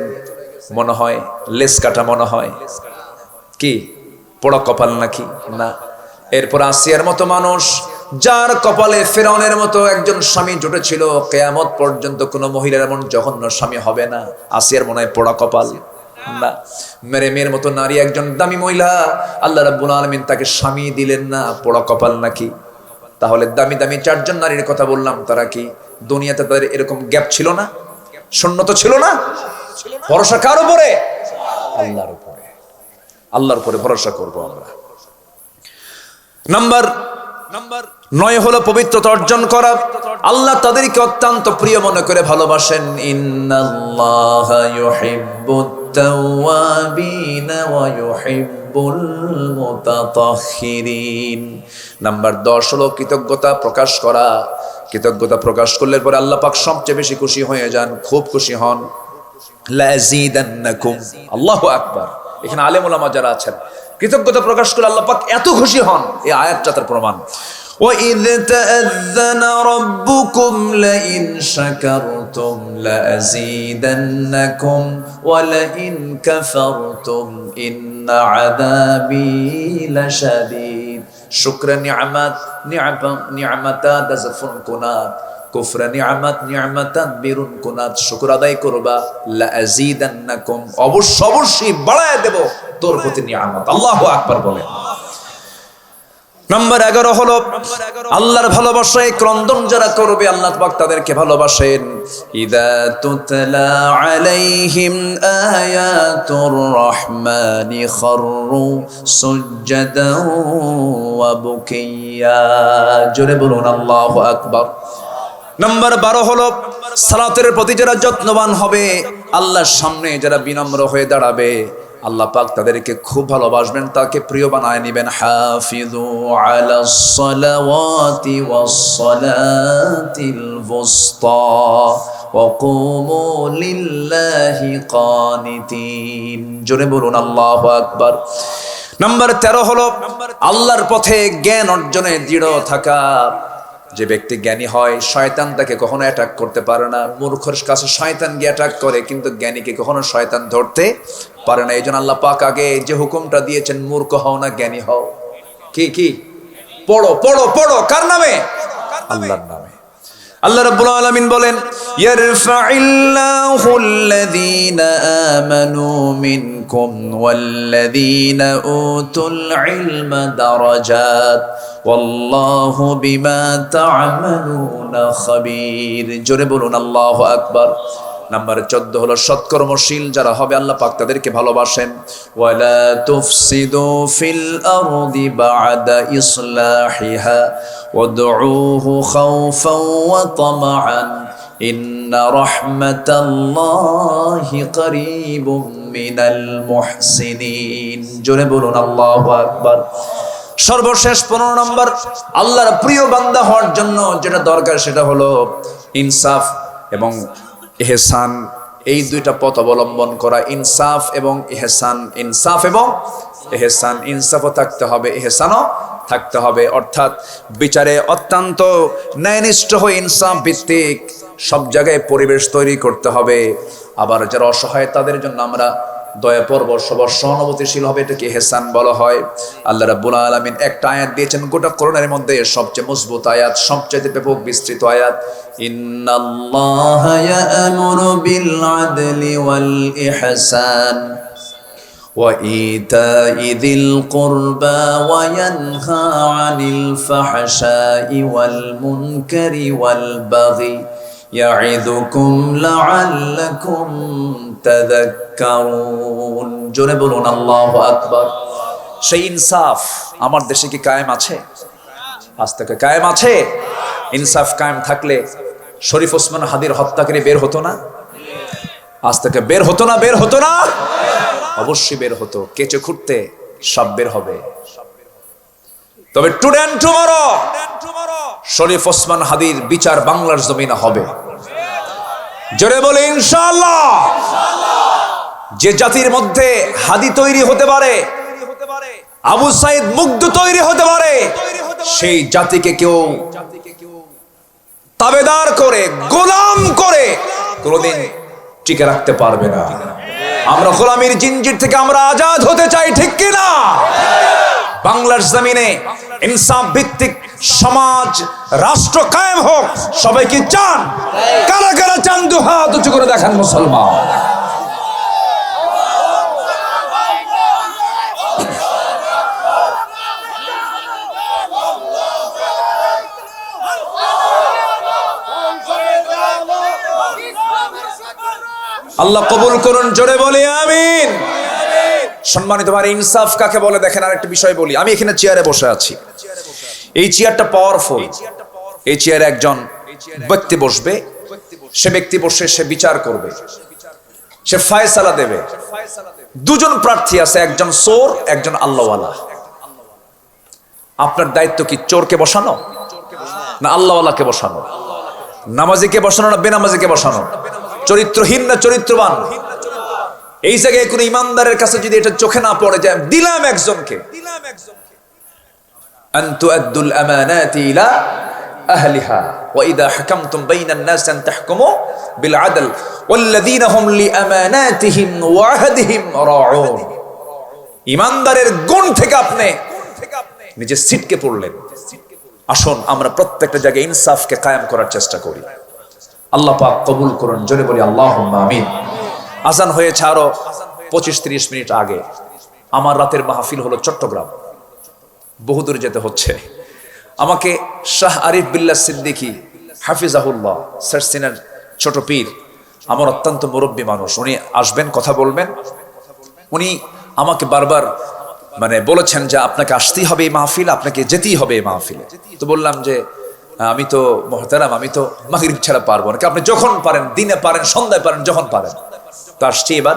মনে হয় লেস কাটা, মনে হয় কি পোড়া কপাল নাকি? না। এরপর আসিয়ার মতো মানুষ, যার কপালে ফিরআউনের মতো একজন স্বামী জুটেছিল, কিয়ামত পর্যন্ত কোনো মহিলার এমন জঘন্য স্বামী হবে না। আসিয়ার মনে হয় পোড়া কপাল না। মেয়ের মতো নারী, একজন দামি মহিলা, আল্লাহ রাব্বুল আলামিন তাকে স্বামী দিলেন না, পোড়া কপাল নাকি? তাহলে দামি দামি 4জন নারীর কথা বললাম, তারা কি দুনিয়াতে তাদের এরকম গ্যাপ ছিল না, শূন্যতা ছিল না। ভরসা কার উপরে? আল্লাহর উপরে। আল্লাহর উপরে ভরসা করব আমরা। নাম্বার 9 হলো পবিত্রতা অর্জন করা। আল্লাহ তাদেরকে অত্যন্ত প্রিয় মনে করে ভালোবাসেন। ইন্নাল্লাহা ইউহিব্বুত তাওয়াবিনা ওয়া ইউহিব্বুল মুতাতাহহিরিন। নাম্বার 10 হলো কৃতজ্ঞতা প্রকাশ করা। কৃতজ্ঞতা প্রকাশ করলে পরে আল্লাহ পাক সবচেয়ে বেশি খুশি হয়ে যান, খুব খুশি হন। লাযীদান্নাকুম, আল্লাহু আকবার। এখানে আলেম ওলামা যারা আছেন, কৃতজ্ঞতা প্রকাশ করে আল্লাহ পাক এত খুশি হন, এই আয়াতটা তার প্রমাণ। وَإِذْ تَأَذَّنَ رَبُّكُمْ لَئِنْ شَكَرْتُمْ لَأَزِيدَنَّكُمْ وَلَئِنْ كَفَرْتُمْ إِنَّ عَذَابِي لَشَدِيدٌ। শুকর নিয়ামতা দাযফুন কুনাত, কুফর নিয়ামতাত বিরুন কুনাত। শুকর আদায় করবা, লাযীদান্নাকুম, অবশ্যই বাড়ায় দেব তোর প্রতি নিয়ামত। আল্লাহু আকবার বলেন। নাম্বার 11 হলো আল্লাহর ভালোবাসায় ক্রন্দন যারা করবে আল্লাহ পাক তাদেরকে ভালোবাসেন। ইযা তুতলা আলাইহিম আয়াতুর রহমানি খাররু সুজদান ওয়া বুকিয়া। জোরে বলুন আল্লাহু আকবার। নাম্বার 12 হলো সালাতের প্রতি যারা যত্নবান হবে, আল্লাহর সামনে যারা বিনম্র হয়ে দাঁড়াবে, আল্লাহ পাক তাদেরকে খুব ভালোবাসবেন, তাকে প্রিয় বানায় নেবেন। হাফিযু আলাস সালাওয়াতি ওয়াস সালাতিল বুসতা ওয়া কুমু লিল্লাহি কানিতিন। জোরে বলুন আল্লাহু আকবার। নাম্বার 13 হলো আল্লাহর পথে জ্ঞান অর্জনে দৃঢ় থাকা। যে ব্যক্তি জ্ঞানী হয়, শয়তান তাকে কখনো অ্যাটাক করতে পারে না। মূর্খের কাছে শয়তান গিয়ে অ্যাটাক করে, কিন্তু জ্ঞানীকে কখনো শয়তান ধরতে পারে না। এই জন্য আল্লাহ পাক আগে যে হুকুমটা দিয়েছেন, মূর্খ হও না জ্ঞানী হও। কি পড়ো পড়ো পড়ো, কার নামে? আল্লাহর নামে। আল্লাহ রাব্বুল আলামিন বলেন, ইয়ারফাইল্লাহু আল্লাযীনা আমানু মিনকুম ওয়াল্লাযীনা উতুল ইলমা দারাজাত ওয়াল্লাহু বিমা তা'মালুনা খাবীর। জোরে বলুন আল্লাহু আকবার। নাম্বার 14 হলো সৎকর্মশীল যারা হবে আল্লাহ পাক তাদেরকে ভালোবাসেন। ওয়ালা তুফসিদু ফিল আরদি বা'দা ইসলাহিহা ওয়াদউহু খাওফান ওয়া তামাআন ইন্না রাহমাতাল্লাহি করিবুম মিনাল মুহসিনিন। জোরে বলুন আল্লাহু আকবার। সর্বশেষ 15 নম্বর আল্লাহর প্রিয় বান্দা হওয়ার জন্য যেটা দরকার সেটা হলো ইনসাফ এবং ইহসান। এই দুইটা পথ অবলম্বন করা, ইনসাফ এবং ইহসান। ইনসাফ এবং ইহসান, ইনসাফও থাকতে হবে, ইহসানও থাকতে হবে। অর্থাৎ বিচারে অত্যন্ত ন্যায়নিষ্ঠ হয়ে ইনসাফ ভিত্তিক সব জায়গায় পরিবেশ তৈরি করতে হবে। আবার যারা অসহায় তাদের জন্য আমরা দয়া পর্ব সবার সহানুভূতিশীল হবে, এটাকে ইহসান বলা হয়। আল্লাহ রাব্বুল আলামিন একটা আয়াত দিয়েছেন গোটা কোরআনের মধ্যে সবচেয়ে মজবুত আয়াত, সবচেয়ে ব্যাপক বিস্তৃত আয়াত। ইন্নাল্লাহা ইয়া'মুরু বিল আদলি ওয়াল ইহসান ওয়া ইতা'i যিল কুরবা ওয়া ইয়ানহা আনিল ফাহশাই ওয়াল মুনকারি ওয়াল বাগি ইয়া'iদুকুম লা'আল্লাকুম তাযাক্কারুন। জোরে বলুন আল্লাহু আকবার। সেই ইনসাফ আমার দেশে কি কায়েম আছে? আজ থেকে কায়েম আছে? ইনসাফ কায়েম থাকলে শরীফ ওসমান হাদির হত্যাকারী বের হতো না? আজ থেকে বের হতো না? বের হতো না? অবশ্যই বের হতো। কেচে খুঁড়তে সব বের হবে। তবে টুডে এন্ড টুমরো শরীফ ওসমান হাদির বিচার বাংলার জমিনে হবে। জোরে বলে ইনশাআল্লাহ। যে জাতির মধ্যে হাদি তৈরি হতে পারে, আবু সাইদ মুগ্ধ তৈরি হতে পারে, সেই জাতিকে কেউ তাবেদার করে, গোলাম করে কোনদিন টিকে রাখতে পারবে না। আমরা গোলামির জিনজির থেকে আমরা আজাদ হতে চাই, ঠিক কিনা? বাংলার জমিনে ইনসাফ ভিত্তিক সমাজ রাষ্ট্র কায়েম হোক, সবাই কি চান? কারা কারা চান? দুহাত উঁচু করে দেখান মুসলমান। আল্লাহ কবুল করুন, জোরে বলি আমিন। সম্মানিত ভাই, ইনসাফ কাকে বলে দেখেন আরেকটা বিষয় বলি। আমি এখানে চেয়ারে বসে আছি, এই চেয়ারটা পাওয়ারফুল। এই চেয়ারে একজন ব্যক্তি বসবে, সে ব্যক্তি বসে সে বিচার করবে, সে ফায়সালা দেবে। দুজন প্রার্থী আছে, একজন চোর, একজন আল্লাহওয়ালা। আপনার দায়িত্ব কি চোরকে বসানো না আল্লাহওয়ালাকে বসানো? নামাজিকে বসানো না বেনামাজিকে বসানো? চরিত্রহীন না চরিত্রবান? এই জায়গায় কোন ইমানদারের কাছে যদি এটা চোখে না পড়ে যায়, দিলাম একজনকে, আনতু আদ্দুল আমানাতি ইলা আহলিহা ওয়া ইযা হাকামতুম বাইনান নাস আন তাহকুমু বিল আদল ওয়াল্লাযীনা হুম লিআমানাতিহিম ওয়া আহদিহিম রাউন। ইমানদারের গুণ থেকে আপনি নিজে সিটকে পড়লেন। আসুন আমরা প্রত্যেকটা জায়গায় ইনসাফকে কায়েম করার চেষ্টা করি। আল্লাহ পাক কবুল করুন, জোরে বলি আল্লাহুম্মা আমিন। আজান হয়েছে আরো 25-30 মিনিট আগে। আমার রাতের মাহফিল হলো চট্টগ্রাম, বহুদূর যেতে হচ্ছে আমাকে। শাহ আরিফ বিল্লাহ সিদ্দিকী হাফিজাহুল্লাহ সারসিনার ছোট পীর, আমার অত্যন্ত মুরব্বী মানুষ, উনি আসবেন, কথা বলবেন। উনি আমাকে বারবার বলেছেন যে আপনাকে আসতেই হবে এই মাহফিল, আপনাকে যেতেই হবে এই মাহফিলে। তো বললাম যে আমি তো মুহতারাম, আমি তো মাগরিব ছাড়া পারবো না। আপনি যখন পারেন, দিনে পারেন, সন্ধ্যায় পারেন, যখন পারেন। তো আসছি এবার।